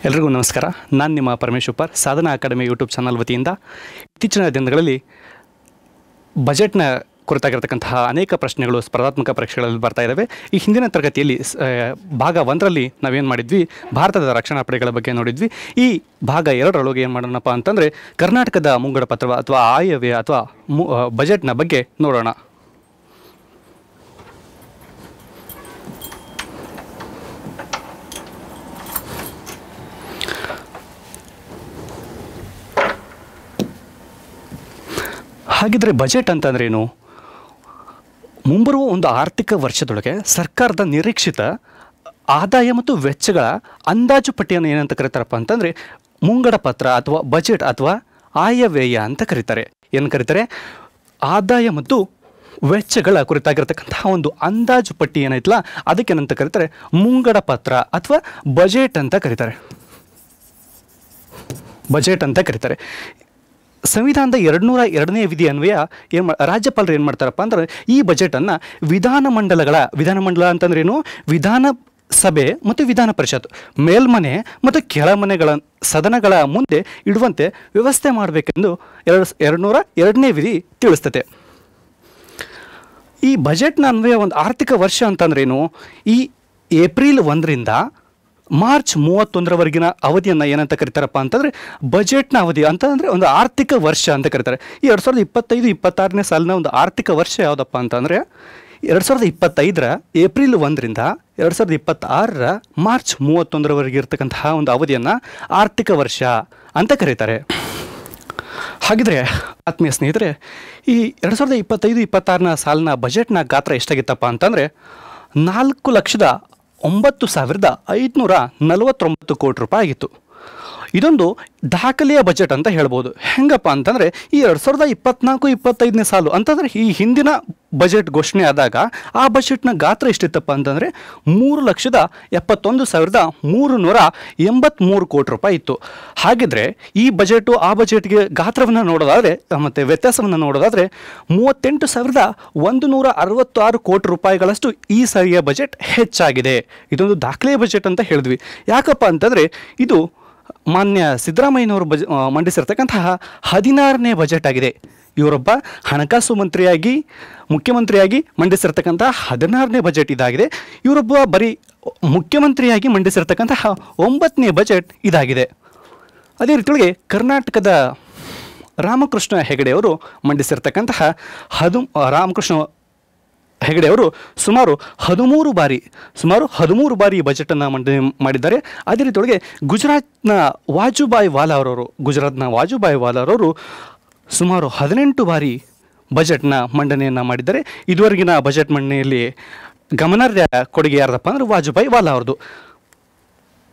ಎಲ್ರಿಗೂ ನಮಸ್ಕಾರ. ನಾನು ನಿಮ್ಮ ಪರಮೇಶ್ ಉಪ್ಪಾರ್, ಸಾಧನಾ ಅಕಾಡೆಮಿ ಯೂಟ್ಯೂಬ್ ಚಾನಲ್ ವತಿಯಿಂದ ಇತ್ತೀಚಿನ ದಿನಗಳಲ್ಲಿ ಬಜೆಟ್ನ ಕುರಿತಾಗಿರ್ತಕ್ಕಂತಹ ಅನೇಕ ಪ್ರಶ್ನೆಗಳು ಸ್ಪರ್ಧಾತ್ಮಕ ಪರೀಕ್ಷೆಗಳಲ್ಲಿ ಬರ್ತಾ ಇದ್ದಾವೆ. ಈ ಹಿಂದಿನ ತರಗತಿಯಲ್ಲಿ ಭಾಗ 1ರಲ್ಲಿ ನಾವೇನು ಮಾಡಿದ್ವಿ, ಭಾರತದ ರಕ್ಷಣಾ ಪಡೆಗಳ ಬಗ್ಗೆ ನೋಡಿದ್ವಿ. ಈ ಭಾಗ 2ರೊಳಗೆ ಏನು ಮಾಡೋಣಪ್ಪ ಅಂತಂದರೆ ಕರ್ನಾಟಕದ ಮುಂಗಡ ಪತ್ರ ಅಥವಾ ಆಯವ್ಯಯ ಅಥವಾ ಬಜೆಟ್ನ ಬಗ್ಗೆ ನೋಡೋಣ. ಹಾಗಿದ್ರೆ ಬಜೆಟ್ ಅಂತಂದ್ರೇನು? ಮುಂಬರುವ ಒಂದು ಆರ್ಥಿಕ ವರ್ಷದೊಳಗೆ ಸರ್ಕಾರದ ನಿರೀಕ್ಷಿತ ಆದಾಯ ಮತ್ತು ವೆಚ್ಚಗಳ ಅಂದಾಜು ಪಟ್ಟಿಯನ್ನು ಏನಂತ ಕರೀತಾರಪ್ಪ ಅಂತಂದರೆ ಮುಂಗಡ ಪತ್ರ ಅಥವಾ ಬಜೆಟ್ ಅಥವಾ ಆಯವ್ಯಯ ಅಂತ ಕರೀತಾರೆ. ಏನು ಕರೀತಾರೆ? ಆದಾಯ ಮತ್ತು ವೆಚ್ಚಗಳ ಕುರಿತಾಗಿರ್ತಕ್ಕಂತಹ ಒಂದು ಅಂದಾಜು ಪಟ್ಟಿ ಏನೈತಲ್ಲ ಅದಕ್ಕೇನಂತ ಕರೀತಾರೆ? ಮುಂಗಡ ಪತ್ರ ಅಥವಾ ಬಜೆಟ್ ಅಂತ ಕರೀತಾರೆ. ಬಜೆಟ್ ಅಂತ ಕರೀತಾರೆ. ಸಂವಿಧಾನದ 202ನೇ ವಿಧಿ ಅನ್ವಯ ರಾಜ್ಯಪಾಲರು ಏನು ಮಾಡ್ತಾರಪ್ಪ ಅಂದ್ರೆ ಈ ಬಜೆಟನ್ನು ವಿಧಾನಮಂಡಲ ಅಂತಂದ್ರೇನು? ವಿಧಾನಸಭೆ ಮತ್ತು ವಿಧಾನ ಪರಿಷತ್ ಮೇಲ್ಮನೆ ಮತ್ತು ಕೆಳಮನೆಗಳ ಸದನಗಳ ಮುಂದೆ ಇಡುವಂತೆ ವ್ಯವಸ್ಥೆ ಮಾಡಬೇಕೆಂದು 202ನೇ ವಿಧಿ ತಿಳಿಸ್ತದೆ. ಈ ಬಜೆಟ್ನ ಅನ್ವಯ ಒಂದು ಆರ್ಥಿಕ ವರ್ಷ ಅಂತಂದ್ರೇನು? ಈ ಏಪ್ರಿಲ್ 1ರಿಂದ ಮಾರ್ಚ್ 31ರವರೆಗಿನ ಅವಧಿಯನ್ನು ಏನಂತ ಕರೀತಾರಪ್ಪ ಅಂತಂದರೆ ಬಜೆಟ್ನ ಅವಧಿ ಅಂತಂದರೆ ಒಂದು ಆರ್ಥಿಕ ವರ್ಷ ಅಂತ ಕರೀತಾರೆ. ಈ 2025-26ನೇ ಸಾಲಿನ ಒಂದು ಆರ್ಥಿಕ ವರ್ಷ ಯಾವುದಪ್ಪ ಅಂತಂದರೆ 2025ರ ಏಪ್ರಿಲ್ 1ರಿಂದ 2026ರ ಮಾರ್ಚ್ 31ರವರೆಗೆ ಇರತಕ್ಕಂತಹ ಒಂದು ಅವಧಿಯನ್ನು ಆರ್ಥಿಕ ವರ್ಷ ಅಂತ ಕರೀತಾರೆ. ಹಾಗಿದ್ರೆ ಆತ್ಮೀಯ ಸ್ನೇಹಿತರೆ, ಈ 2025-26ನ ಸಾಲಿನ ಬಜೆಟ್ನ ಗಾತ್ರ ಎಷ್ಟಾಗಿತ್ತಪ್ಪ ಅಂತಂದರೆ 4,09,549 ಕೋಟಿ ರೂಪಾಯಿ ಆಗಿತ್ತು. ಇದೊಂದು ದಾಖಲೆಯ ಬಜೆಟ್ ಅಂತ ಹೇಳ್ಬೋದು. ಹೆಂಗಪ್ಪ ಅಂತಂದರೆ ಈ 2024-25ನೇ ಸಾಲು ಅಂತಂದರೆ ಈ ಹಿಂದಿನ ಬಜೆಟ್ ಘೋಷಣೆ ಆದಾಗ ಆ ಬಜೆಟ್ನ ಗಾತ್ರ ಎಷ್ಟಿತ್ತಪ್ಪ ಅಂತಂದರೆ 3,71,383 ಕೋಟಿ ರೂಪಾಯಿ ಇತ್ತು. ಹಾಗಿದ್ರೆ ಈ ಬಜೆಟು ಆ ಬಜೆಟ್ಗೆ ಗಾತ್ರವನ್ನು ನೋಡೋದಾದರೆ ಮತ್ತು ವ್ಯತ್ಯಾಸವನ್ನು ನೋಡೋದಾದರೆ 38,166 ಕೋಟಿ ರೂಪಾಯಿಗಳಷ್ಟು ಈ ಸಾರಿಯ ಬಜೆಟ್ ಹೆಚ್ಚಾಗಿದೆ. ಇದೊಂದು ದಾಖಲೆಯ ಬಜೆಟ್ ಅಂತ ಹೇಳಿದ್ವಿ. ಯಾಕಪ್ಪ ಅಂತಂದರೆ ಇದು ಮಾನ್ಯ ಸಿದ್ದರಾಮಯ್ಯನವರು ಮಂಡಿಸಿರ್ತಕ್ಕಂತಹ 16ನೇ ಬಜೆಟ್ ಆಗಿದೆ. ಇವರೊಬ್ಬ ಹಣಕಾಸು ಮುಖ್ಯಮಂತ್ರಿಯಾಗಿ ಮಂಡಿಸಿರ್ತಕ್ಕಂತಹ 16ನೇ ಬಜೆಟ್ ಇದಾಗಿದೆ. ಇವರೊಬ್ಬ ಬರೀ ಮುಖ್ಯಮಂತ್ರಿಯಾಗಿ ಮಂಡಿಸಿರ್ತಕ್ಕಂತಹ 9ನೇ ಬಜೆಟ್ ಇದಾಗಿದೆ. ಅದೇ ರೀತಿಯೊಳಗೆ ಕರ್ನಾಟಕದ ರಾಮಕೃಷ್ಣ ಹೆಗಡೆ ಅವರು ಮಂಡಿಸಿರ್ತಕ್ಕಂತಹ ರಾಮಕೃಷ್ಣ ಹೆಗಡೆ ಅವರು ಸುಮಾರು 13 ಬಾರಿ ಬಜೆಟನ್ನು ಮಂಡನೆ ಮಾಡಿದ್ದಾರೆ. ಅದೇ ರೀತಿಯೊಳಗೆ ಗುಜರಾತ್ನ ವಾಜುಭಾಯಿ ವಾಲಾರವರು ಸುಮಾರು 18 ಬಾರಿ ಬಜೆಟ್ನ ಮಂಡನೆಯನ್ನು ಮಾಡಿದ್ದಾರೆ. ಇದುವರೆಗಿನ ಬಜೆಟ್ ಮಂಡನೆಯಲ್ಲಿ ಗಮನಾರ್ಹ ಕೊಡುಗೆ ಯಾರ್ದಪ್ಪ ಅಂದರೆ ವಾಜುಭಾಯಿ ವಾಲಾ ಅವ್ರದ್ದು.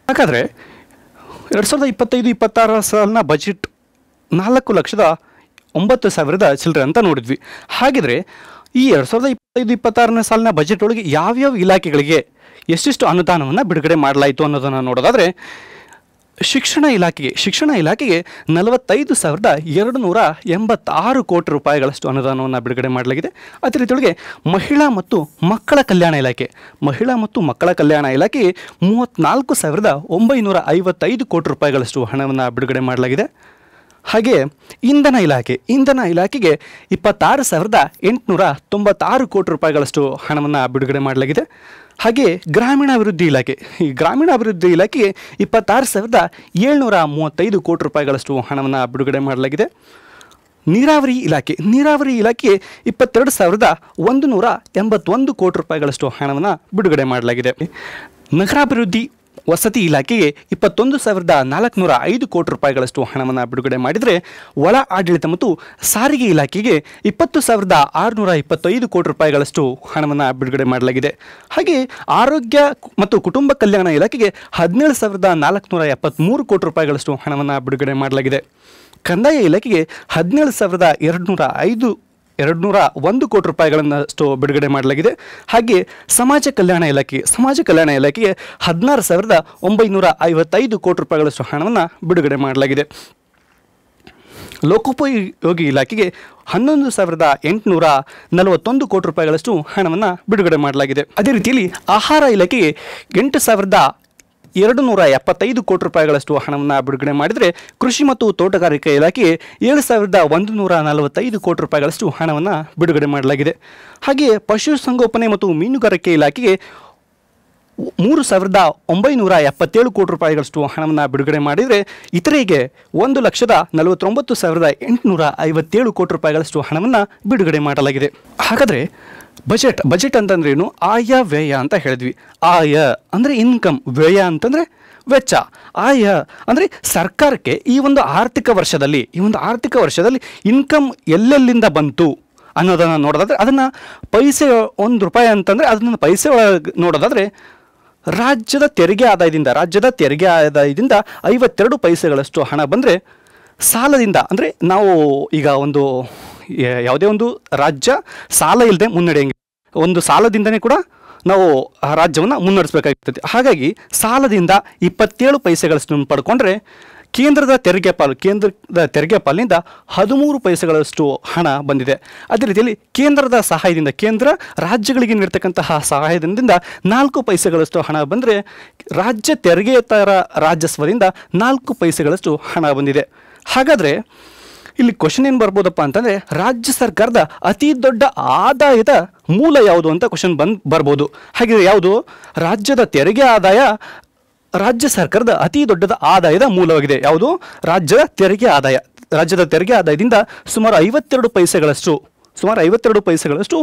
ಹಾಗಾದರೆ 2025-26 ಸಾಲಿನ ಬಜೆಟ್ 4,09,000 ಚಿಲ್ಲರೆ ಅಂತ ನೋಡಿದ್ವಿ. ಹಾಗಿದ್ರೆ ಈ 2025-26ನೇ ಸಾಲಿನ ಬಜೆಟ್ ಒಳಗೆ ಯಾವ್ಯಾವ ಇಲಾಖೆಗಳಿಗೆ ಎಷ್ಟೆಷ್ಟು ಅನುದಾನವನ್ನು ಬಿಡುಗಡೆ ಮಾಡಲಾಯಿತು ಅನ್ನೋದನ್ನು ನೋಡೋದಾದರೆ ಶಿಕ್ಷಣ ಇಲಾಖೆಗೆ 45,286 ಕೋಟಿ ರೂಪಾಯಿಗಳಷ್ಟು ಅನುದಾನವನ್ನು ಬಿಡುಗಡೆ ಮಾಡಲಾಗಿದೆ. ಅದೇ ರೀತಿಯೊಳಗೆ ಮಹಿಳಾ ಮತ್ತು ಮಕ್ಕಳ ಕಲ್ಯಾಣ ಇಲಾಖೆಗೆ 34,955 ಕೋಟಿ ರೂಪಾಯಿಗಳಷ್ಟು ಹಣವನ್ನು ಬಿಡುಗಡೆ ಮಾಡಲಾಗಿದೆ. ಹಾಗೆ ಇಂಧನ ಇಲಾಖೆಗೆ 26,896 ಕೋಟಿ ರೂಪಾಯಿಗಳಷ್ಟು ಹಣವನ್ನು ಬಿಡುಗಡೆ ಮಾಡಲಾಗಿದೆ. ಹಾಗೆ ಗ್ರಾಮೀಣಾಭಿವೃದ್ಧಿ ಇಲಾಖೆಗೆ 26,735 ಕೋಟಿ ರೂಪಾಯಿಗಳಷ್ಟು ಹಣವನ್ನು ಬಿಡುಗಡೆ ಮಾಡಲಾಗಿದೆ. ನೀರಾವರಿ ಇಲಾಖೆಗೆ 22,181 ಕೋಟಿ ರೂಪಾಯಿಗಳಷ್ಟು ಹಣವನ್ನು ಬಿಡುಗಡೆ ಮಾಡಲಾಗಿದೆ. ನಗರಾಭಿವೃದ್ಧಿ ವಸತಿ ಇಲಾಖೆಗೆ 21,405 ಕೋಟಿ ರೂಪಾಯಿಗಳಷ್ಟು ಹಣವನ್ನು ಬಿಡುಗಡೆ ಮಾಡಿದರೆ, ಒಳ ಆಡಳಿತ ಮತ್ತು ಸಾರಿಗೆ ಇಲಾಖೆಗೆ 20,625 ಕೋಟಿ ರೂಪಾಯಿಗಳಷ್ಟು ಹಣವನ್ನು ಬಿಡುಗಡೆ ಮಾಡಲಾಗಿದೆ. ಹಾಗೆ ಆರೋಗ್ಯ ಮತ್ತು ಕುಟುಂಬ ಕಲ್ಯಾಣ ಇಲಾಖೆಗೆ 17,473 ಕೋಟಿ ರೂಪಾಯಿಗಳಷ್ಟು ಹಣವನ್ನು ಬಿಡುಗಡೆ ಮಾಡಲಾಗಿದೆ. ಕಂದಾಯ ಇಲಾಖೆಗೆ 17,201 ಕೋಟಿ ರೂಪಾಯಿಗಳನ್ನಷ್ಟು ಬಿಡುಗಡೆ ಮಾಡಲಾಗಿದೆ. ಹಾಗೆ ಸಮಾಜ ಕಲ್ಯಾಣ ಇಲಾಖೆಗೆ 16,955 ಕೋಟಿ ರೂಪಾಯಿಗಳಷ್ಟು ಹಣವನ್ನು ಬಿಡುಗಡೆ ಮಾಡಲಾಗಿದೆ. ಲೋಕೋಪಯೋಗಿ ಇಲಾಖೆಗೆ 11,841 ಕೋಟಿ ರೂಪಾಯಿಗಳಷ್ಟು ಹಣವನ್ನು ಬಿಡುಗಡೆ ಮಾಡಲಾಗಿದೆ. ಅದೇ ರೀತಿಯಲ್ಲಿ ಆಹಾರ ಇಲಾಖೆಗೆ 275 ಕೋಟಿ ರೂಪಾಯಿಗಳಷ್ಟು ಹಣವನ್ನು ಬಿಡುಗಡೆ ಮಾಡಿದರೆ, ಕೃಷಿ ಮತ್ತು ತೋಟಗಾರಿಕೆ ಇಲಾಖೆಗೆ 7145 ಕೋಟಿ ರೂಪಾಯಿಗಳಷ್ಟು ಹಣವನ್ನು ಬಿಡುಗಡೆ ಮಾಡಲಾಗಿದೆ. ಹಾಗೆಯೇ ಪಶುಸಂಗೋಪನೆ ಮತ್ತು ಮೀನುಗಾರಿಕೆ ಇಲಾಖೆಗೆ 3977 ಕೋಟಿ ರೂಪಾಯಿಗಳಷ್ಟು ಹಣವನ್ನು ಬಿಡುಗಡೆ ಮಾಡಿದರೆ, ಇತರೆಗೆ 1,49,857 ಕೋಟಿ ರೂಪಾಯಿಗಳಷ್ಟು ಹಣವನ್ನು ಬಿಡುಗಡೆ ಮಾಡಲಾಗಿದೆ. ಹಾಗಾದರೆ ಬಜೆಟ್ ಅಂತಂದ್ರೇನು? ಆಯ ವ್ಯಯ ಅಂತ ಹೇಳಿದ್ವಿ. ಆಯ ಅಂದರೆ ಇನ್ಕಮ್, ವ್ಯಯ ಅಂತಂದರೆ ವೆಚ್ಚ. ಆಯ ಅಂದರೆ ಸರ್ಕಾರಕ್ಕೆ ಈ ಒಂದು ಆರ್ಥಿಕ ವರ್ಷದಲ್ಲಿ ಇನ್ಕಮ್ ಎಲ್ಲೆಲ್ಲಿಂದ ಬಂತು ಅನ್ನೋದನ್ನು ನೋಡೋದಾದರೆ, ಅದನ್ನು ಪೈಸೆ ₹1 ಅಂತಂದರೆ ಅದನ್ನು ಪೈಸೆ ಒಳಗೆ ನೋಡೋದಾದರೆ ರಾಜ್ಯದ ತೆರಿಗೆ ಆದಾಯದಿಂದ 52 ಪೈಸೆಗಳಷ್ಟು ಹಣ ಬಂದರೆ, ಸಾಲದಿಂದ ಅಂದರೆ ನಾವು ಈಗ ಯಾವುದೇ ಒಂದು ರಾಜ್ಯ ಸಾಲ ಇಲ್ಲದೆ ಮುನ್ನಡೆಯಂಗೆ, ಒಂದು ಸಾಲದಿಂದನೇ ಕೂಡ ನಾವು ಆ ರಾಜ್ಯವನ್ನು ಮುನ್ನಡೆಸಬೇಕಾಗ್ತದೆ. ಹಾಗಾಗಿ ಸಾಲದಿಂದ 27 ಪೈಸೆಗಳಷ್ಟು ಪಡ್ಕೊಂಡ್ರೆ, ಕೇಂದ್ರದ ತೆರಿಗೆ ಪಾಲಿನಿಂದ 13 ಪೈಸೆಗಳಷ್ಟು ಹಣ ಬಂದಿದೆ. ಅದೇ ರೀತಿಯಲ್ಲಿ ಕೇಂದ್ರ ರಾಜ್ಯಗಳಿಗೆ ನೀಡ್ತಕ್ಕಂತಹ ಸಹಾಯದಿಂದ 4 ಪೈಸೆಗಳಷ್ಟು ಹಣ ಬಂದರೆ, ರಾಜ್ಯ ತೆರಿಗೆದಾರ ರಾಜಸ್ವದಿಂದ 4 ಪೈಸೆಗಳಷ್ಟು ಹಣ ಬಂದಿದೆ. ಹಾಗಾದರೆ ಇಲ್ಲಿ ಕ್ವಶನ್ ಏನು ಬರ್ಬೋದಪ್ಪ ಅಂತಂದರೆ, ರಾಜ್ಯ ಸರ್ಕಾರದ ಅತಿ ದೊಡ್ಡ ಆದಾಯದ ಮೂಲ ಯಾವುದು ಅಂತ ಕ್ವಶನ್ ಬರ್ಬೋದು. ಹಾಗೆ ಯಾವುದು? ರಾಜ್ಯದ ತೆರಿಗೆ ಆದಾಯ ರಾಜ್ಯ ಸರ್ಕಾರದ ಅತಿ ದೊಡ್ಡದ ಆದಾಯದ ಮೂಲವಾಗಿದೆ. ಯಾವುದು? ರಾಜ್ಯದ ತೆರಿಗೆ ಆದಾಯದಿಂದ ಸುಮಾರು 52 ಪೈಸೆಗಳಷ್ಟು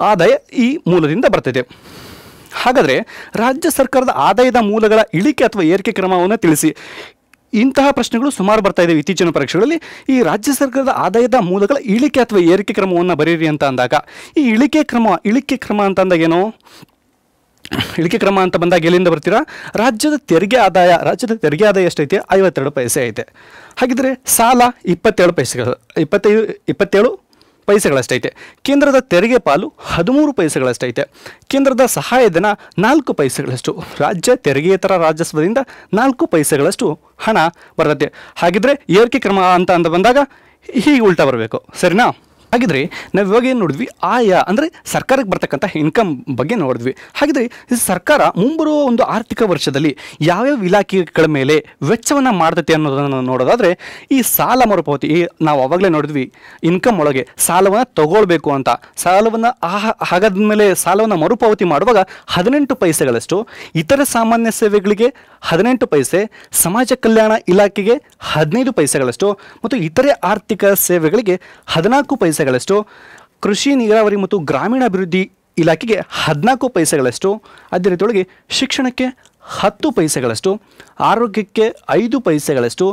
ಆದಾಯ ಈ ಮೂಲದಿಂದ ಬರ್ತದೆ. ಹಾಗಾದರೆ ರಾಜ್ಯ ಸರ್ಕಾರದ ಆದಾಯದ ಮೂಲಗಳ ಇಳಿಕೆ ಅಥವಾ ಏರಿಕೆ ಕ್ರಮವನ್ನು ತಿಳಿಸಿ. ಇಂತಹ ಪ್ರಶ್ನೆಗಳು ಸುಮಾರು ಬರ್ತಾ ಇದ್ದಾವೆ ಇತ್ತೀಚಿನ ಪರೀಕ್ಷೆಗಳಲ್ಲಿ. ಈ ರಾಜ್ಯ ಸರ್ಕಾರದ ಆದಾಯದ ಮೂಲಗಳ ಇಳಿಕೆ ಅಥವಾ ಏರಿಕೆ ಕ್ರಮವನ್ನು ಬರೀರಿ ಅಂತ ಅಂದಾಗ, ಈ ಇಳಿಕೆ ಕ್ರಮ ಅಂತ ಅಂದಾಗ ಏನು? ಇಳಿಕೆ ಕ್ರಮ ಅಂತ ಬಂದಾಗ ಎಲ್ಲಿಂದ ಬರ್ತೀರಾ? ರಾಜ್ಯದ ತೆರಿಗೆ ಆದಾಯ ಎಷ್ಟೈತೆ? 52 ಪೈಸೆ ಐತೆ. ಹಾಗಿದ್ರೆ ಸಾಲ 27 ಪೈಸೆಗಳಷ್ಟೈತೆ. ಕೇಂದ್ರದ ತೆರಿಗೆ ಪಾಲು 13 ಪೈಸೆಗಳಷ್ಟೈತೆ. ಕೇಂದ್ರದ ಸಹಾಯಧನ 4 ಪೈಸೆಗಳಷ್ಟು. ರಾಜ್ಯ ತೆರಿಗೆಯೇತರ ರಾಜಸ್ವದಿಂದ 4 ಪೈಸೆಗಳಷ್ಟು ಹಣ ಬರುತ್ತೆ. ಹಾಗಿದ್ರೆ ಏರಿಕೆ ಕ್ರಮ ಅಂತ ಬಂದಾಗ ಹೀಗೆ ಉಲ್ಟಾ ಬರಬೇಕು, ಸರಿನಾ? ಹಾಗಿದ್ರೆ ನಾವು ಇವಾಗ ಏನು ನೋಡಿದ್ವಿ? ಆಯ ಅಂದರೆ ಸರ್ಕಾರಕ್ಕೆ ಬರ್ತಕ್ಕಂಥ ಇನ್ಕಮ್ ಬಗ್ಗೆ ನೋಡಿದ್ವಿ. ಹಾಗಿದ್ರೆ ಸರ್ಕಾರ ಮುಂಬರುವ ಒಂದು ಆರ್ಥಿಕ ವರ್ಷದಲ್ಲಿ ಯಾವ್ಯಾವ ಇಲಾಖೆಗಳ ಮೇಲೆ ವೆಚ್ಚವನ್ನು ಮಾಡ್ತೈತೆ ಅನ್ನೋದನ್ನು ನೋಡೋದಾದರೆ, ಈ ಸಾಲ ಮರುಪಾವತಿ, ನಾವು ಅವಾಗಲೇ ನೋಡಿದ್ವಿ ಇನ್ಕಮ್ ಒಳಗೆ ಸಾಲವನ್ನು ತಗೊಳ್ಬೇಕು ಅಂತ, ಹಾಗಾದ ಮೇಲೆ ಸಾಲವನ್ನು ಮರುಪಾವತಿ ಮಾಡುವಾಗ 18 ಪೈಸೆಗಳಷ್ಟು, ಇತರ ಸಾಮಾನ್ಯ ಸೇವೆಗಳಿಗೆ 18 ಪೈಸೆ, ಸಮಾಜ ಕಲ್ಯಾಣ ಇಲಾಖೆಗೆ 15 ಪೈಸೆಗಳಷ್ಟು ಮತ್ತು ಇತರೆ ಆರ್ಥಿಕ ಸೇವೆಗಳಿಗೆ 14 ಪೈಸೆಗಳಷ್ಟು, ಕೃಷಿ ನೀರಾವರಿ ಮತ್ತು ಗ್ರಾಮೀಣಾಭಿವೃದ್ಧಿ ಇಲಾಖೆಗೆ 14 ಪೈಸೆಗಳಷ್ಟು, ಅದೇ ರೀತಿಯೊಳಗೆ ಶಿಕ್ಷಣಕ್ಕೆ 10 ಪೈಸೆಗಳಷ್ಟು, ಆರೋಗ್ಯಕ್ಕೆ 5 ಪೈಸೆಗಳಷ್ಟು,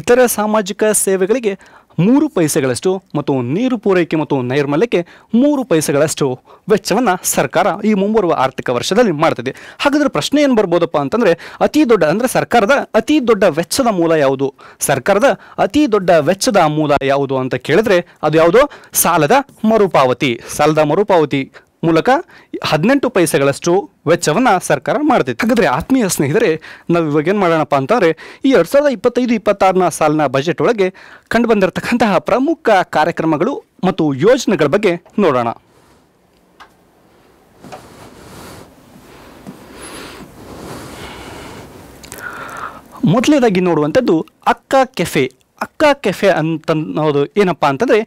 ಇತರ ಸಾಮಾಜಿಕ ಸೇವೆಗಳಿಗೆ 3 ಪೈಸೆಗಳಷ್ಟು ಮತ್ತು ನೀರು ಪೂರೈಕೆ ಮತ್ತು ನೈರ್ಮಲ್ಯಕ್ಕೆ 3 ಪೈಸೆಗಳಷ್ಟು ವೆಚ್ಚವನ್ನು ಸರ್ಕಾರ ಈ ಮುಂಬರುವ ಆರ್ಥಿಕ ವರ್ಷದಲ್ಲಿ ಮಾಡ್ತದೆ. ಹಾಗಾದರೆ ಪ್ರಶ್ನೆ ಏನು ಬರ್ಬೋದಪ್ಪ ಅಂತಂದರೆ, ಸರ್ಕಾರದ ಅತಿ ದೊಡ್ಡ ವೆಚ್ಚದ ಮೂಲ ಯಾವುದು? ಸರ್ಕಾರದ ಅತಿ ದೊಡ್ಡ ವೆಚ್ಚದ ಮೂಲ ಯಾವುದು ಅಂತ ಕೇಳಿದ್ರೆ ಅದು ಯಾವುದು? ಸಾಲದ ಮರುಪಾವತಿ ಮೂಲಕ 18 ಪೈಸೆಗಳಷ್ಟು ವೆಚ್ಚವನ್ನು ಸರ್ಕಾರ ಮಾಡ್ತೈತೆ. ಹಾಗಾದರೆ ಆತ್ಮೀಯ ಸ್ನೇಹಿತರೆ, ನಾವು ಇವಾಗ ಏನು ಮಾಡೋಣಪ್ಪ ಅಂತಂದರೆ, ಈ 2025-26ನ ಸಾಲಿನ ಬಜೆಟ್ ಒಳಗೆ ಕಂಡು ಬಂದಿರತಕ್ಕಂತಹ ಪ್ರಮುಖ ಕಾರ್ಯಕ್ರಮಗಳು ಮತ್ತು ಯೋಜನೆಗಳ ಬಗ್ಗೆ ನೋಡೋಣ. ಮೊದಲನೇದಾಗಿ ನೋಡುವಂಥದ್ದು ಅಕ್ಕ ಕೆಫೆ ಅನ್ನೋದು ಏನಪ್ಪ ಅಂತಂದರೆ,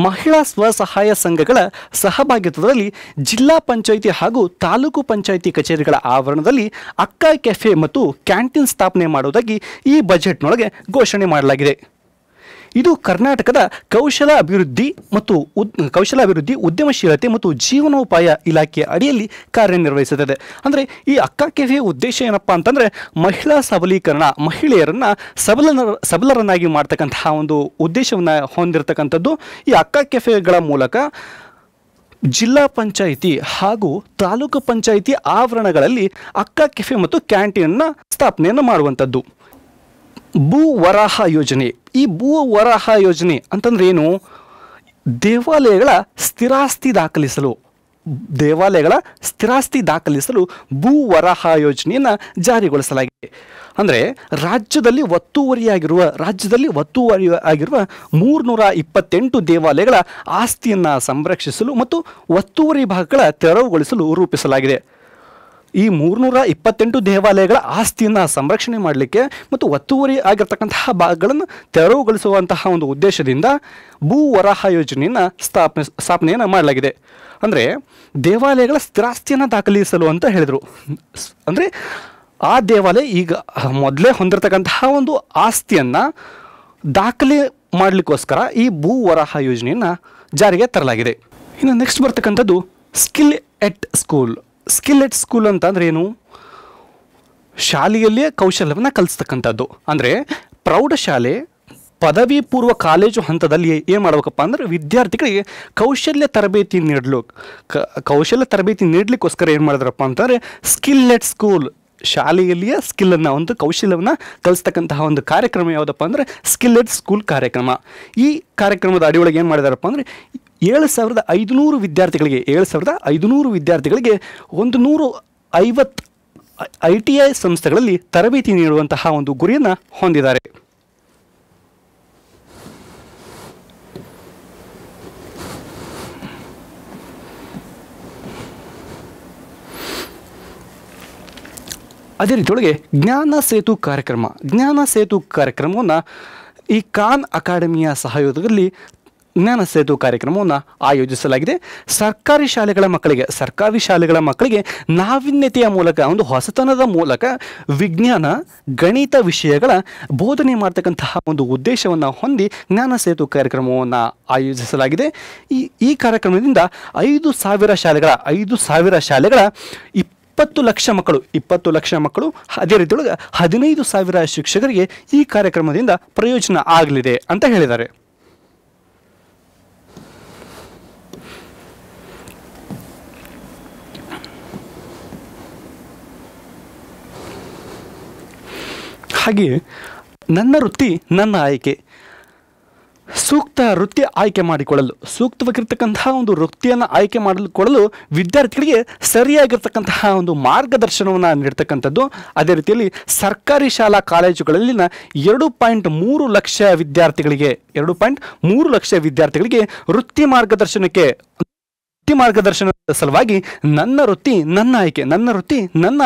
ಮಹಿಳಾ ಸ್ವಸಹಾಯ ಸಂಘಗಳ ಸಹಭಾಗಿತ್ವದಲ್ಲಿ ಜಿಲ್ಲಾ ಪಂಚಾಯಿತಿ ಹಾಗೂ ತಾಲೂಕು ಪಂಚಾಯಿತಿ ಕಚೇರಿಗಳ ಆವರಣದಲ್ಲಿ ಅಕ್ಕ ಕೆಫೆ ಮತ್ತು ಕ್ಯಾಂಟೀನ್ ಸ್ಥಾಪನೆ ಮಾಡುವುದಾಗಿ ಈ ಬಜೆಟ್ನೊಳಗೆ ಘೋಷಣೆ ಮಾಡಲಾಗಿದೆ. ಇದು ಕರ್ನಾಟಕದ ಕೌಶಲ ಅಭಿವೃದ್ಧಿ, ಉದ್ಯಮಶೀಲತೆ ಮತ್ತು ಜೀವನೋಪಾಯ ಇಲಾಖೆಯ ಅಡಿಯಲ್ಲಿ ಕಾರ್ಯನಿರ್ವಹಿಸುತ್ತದೆ. ಅಂದರೆ ಈ ಅಕ್ಕ ಕೆಫೆ ಉದ್ದೇಶ ಏನಪ್ಪ ಅಂತಂದರೆ, ಮಹಿಳಾ ಸಬಲೀಕರಣ, ಮಹಿಳೆಯರನ್ನು ಸಬಲರನ್ನಾಗಿ ಮಾಡ್ತಕ್ಕಂತಹ ಒಂದು ಉದ್ದೇಶವನ್ನು ಹೊಂದಿರತಕ್ಕಂಥದ್ದು. ಈ ಅಕ್ಕ ಕೆಫೆಗಳ ಮೂಲಕ ಜಿಲ್ಲಾ ಪಂಚಾಯಿತಿ ಹಾಗೂ ತಾಲೂಕು ಪಂಚಾಯಿತಿ ಆವರಣಗಳಲ್ಲಿ ಅಕ್ಕ ಕೆಫೆ ಮತ್ತು ಕ್ಯಾಂಟೀನನ್ನು ಸ್ಥಾಪನೆಯನ್ನು ಮಾಡುವಂಥದ್ದು. ಭೂವರಾಹ ಯೋಜನೆ. ಈ ಭೂವರಾಹ ಯೋಜನೆ ಅಂತಂದ್ರೆ ಏನು? ದೇವಾಲಯಗಳ ಸ್ಥಿರಾಸ್ತಿ ದಾಖಲಿಸಲು ಭೂವರಾಹ ಯೋಜನೆಯನ್ನು ಜಾರಿಗೊಳಿಸಲಾಗಿದೆ. ಅಂದರೆ ರಾಜ್ಯದಲ್ಲಿ ಒತ್ತುವರಿಯಾಗಿರುವ 328 ದೇವಾಲಯಗಳ ಆಸ್ತಿಯನ್ನು ಸಂರಕ್ಷಿಸಲು ಮತ್ತು ಒತ್ತುವರಿ ಭಾಗಗಳ ತೆರವುಗೊಳಿಸಲು ರೂಪಿಸಲಾಗಿದೆ. ಈ 328 ದೇವಾಲಯಗಳ ಆಸ್ತಿಯನ್ನು ಸಂರಕ್ಷಣೆ ಮಾಡಲಿಕ್ಕೆ ಮತ್ತು ಒತ್ತುವರಿ ಆಗಿರ್ತಕ್ಕಂತಹ ಭಾಗಗಳನ್ನು ತೆರವುಗೊಳಿಸುವಂತಹ ಒಂದು ಉದ್ದೇಶದಿಂದ ಭೂ ವರಾಹ ಯೋಜನೆಯನ್ನು ಸ್ಥಾಪನೆಯನ್ನು ಮಾಡಲಾಗಿದೆ. ಅಂದರೆ ದೇವಾಲಯಗಳ ಸ್ಥಿರಾಸ್ತಿಯನ್ನು ದಾಖಲಿಸಲು ಅಂತ ಹೇಳಿದರು. ಅಂದರೆ ಆ ದೇವಾಲಯ ಈಗ ಮೊದಲೇ ಹೊಂದಿರತಕ್ಕಂತಹ ಒಂದು ಆಸ್ತಿಯನ್ನು ದಾಖಲೆ ಮಾಡಲಿಕ್ಕೋಸ್ಕರ ಈ ಭೂ ವರಾಹ ಯೋಜನೆಯನ್ನು ಜಾರಿಗೆ ತರಲಾಗಿದೆ. ಇನ್ನು ನೆಕ್ಸ್ಟ್ ಬರ್ತಕ್ಕಂಥದ್ದು ಸ್ಕಿಲ್ ಎಟ್ ಸ್ಕೂಲ್. ಸ್ಕಿಲ್ ಎಟ್ ಸ್ಕೂಲ್ ಅಂತಂದ್ರೆ ಏನು? ಶಾಲೆಯಲ್ಲಿಯೇ ಕೌಶಲ್ಯವನ್ನು ಕಲಿಸ್ತಕ್ಕಂಥದ್ದು. ಅಂದರೆ ಪ್ರೌಢಶಾಲೆ ಪದವಿ ಪೂರ್ವ ಕಾಲೇಜು ಹಂತದಲ್ಲಿ ಏನು ಮಾಡಬೇಕಪ್ಪ ಅಂದರೆ ವಿದ್ಯಾರ್ಥಿಗಳಿಗೆ ಕೌಶಲ್ಯ ತರಬೇತಿ ನೀಡಲಿಕ್ಕೋಸ್ಕರ ಏನು ಮಾಡಿದ್ರಪ್ಪ ಅಂತಂದರೆ ಸ್ಕಿಲ್ ಎಟ್ ಸ್ಕೂಲ್, ಶಾಲೆಯಲ್ಲಿಯೇ ಸ್ಕಿಲ್ಲನ್ನು ಒಂದು ಕೌಶಲ್ಯವನ್ನು ಕಲಿಸ್ತಕ್ಕಂತಹ ಒಂದು ಕಾರ್ಯಕ್ರಮ ಯಾವುದಪ್ಪ ಅಂದರೆ ಸ್ಕಿಲ್ ಎಟ್ ಸ್ಕೂಲ್ ಕಾರ್ಯಕ್ರಮ. ಈ ಕಾರ್ಯಕ್ರಮದ ಅಡಿಯೊಳಗೆ ಏನು ಮಾಡಿದಾರಪ್ಪ ಅಂದರೆ 7,500 ವಿದ್ಯಾರ್ಥಿಗಳಿಗೆ 150 ITI ಸಂಸ್ಥೆಗಳಲ್ಲಿ ತರಬೇತಿ ನೀಡುವಂತಹ ಒಂದು ಗುರಿಯನ್ನು ಹೊಂದಿದ್ದಾರೆ. ಅದೇ ರೀತಿಯೊಳಗೆ ಜ್ಞಾನ ಸೇತು ಕಾರ್ಯಕ್ರಮವನ್ನು ಈ ಖಾನ್ ಅಕಾಡೆಮಿಯ ಸಹಯೋಗದಲ್ಲಿ ಜ್ಞಾನ ಸೇತು ಕಾರ್ಯಕ್ರಮವನ್ನು ಆಯೋಜಿಸಲಾಗಿದೆ. ಸರ್ಕಾರಿ ಶಾಲೆಗಳ ಮಕ್ಕಳಿಗೆ ನಾವೀನ್ಯತೆಯ ಮೂಲಕ, ಒಂದು ಹೊಸತನದ ಮೂಲಕ ವಿಜ್ಞಾನ ಗಣಿತ ವಿಷಯಗಳ ಬೋಧನೆ ಮಾಡ್ತಕ್ಕಂತಹ ಒಂದು ಉದ್ದೇಶವನ್ನು ಹೊಂದಿ ಜ್ಞಾನ ಸೇತು ಕಾರ್ಯಕ್ರಮವನ್ನು ಆಯೋಜಿಸಲಾಗಿದೆ. ಈ ಕಾರ್ಯಕ್ರಮದಿಂದ 5,000 ಶಾಲೆಗಳ 20 ಲಕ್ಷ ಮಕ್ಕಳು ಅದೇ ರೀತಿಯೊಳಗೆ 15,000 ಶಿಕ್ಷಕರಿಗೆ ಈ ಕಾರ್ಯಕ್ರಮದಿಂದ ಪ್ರಯೋಜನ ಆಗಲಿದೆ ಅಂತ ಹೇಳಿದ್ದಾರೆ. ಹಾಗೆಯೇ ನನ್ನ ವೃತ್ತಿ ನನ್ನ ಆಯ್ಕೆ. ಸೂಕ್ತ ವೃತ್ತಿ ಆಯ್ಕೆ ಮಾಡಿಕೊಳ್ಳಲು, ಸೂಕ್ತವಾಗಿರ್ತಕ್ಕಂತಹ ಒಂದು ವೃತ್ತಿಯನ್ನು ಆಯ್ಕೆ ಮಾಡಿಕೊಳ್ಳಲು ವಿದ್ಯಾರ್ಥಿಗಳಿಗೆ ಸರಿಯಾಗಿರ್ತಕ್ಕಂತಹ ಒಂದು ಮಾರ್ಗದರ್ಶನವನ್ನು ನೀಡ್ತಕ್ಕಂಥದ್ದು. ಅದೇ ರೀತಿಯಲ್ಲಿ ಸರ್ಕಾರಿ ಶಾಲಾ ಕಾಲೇಜುಗಳಲ್ಲಿನ 2.3 ಲಕ್ಷ ವಿದ್ಯಾರ್ಥಿಗಳಿಗೆ ವೃತ್ತಿ ಮಾರ್ಗದರ್ಶನದ ಸಲುವಾಗಿ ನನ್ನ ವೃತ್ತಿ ನನ್ನ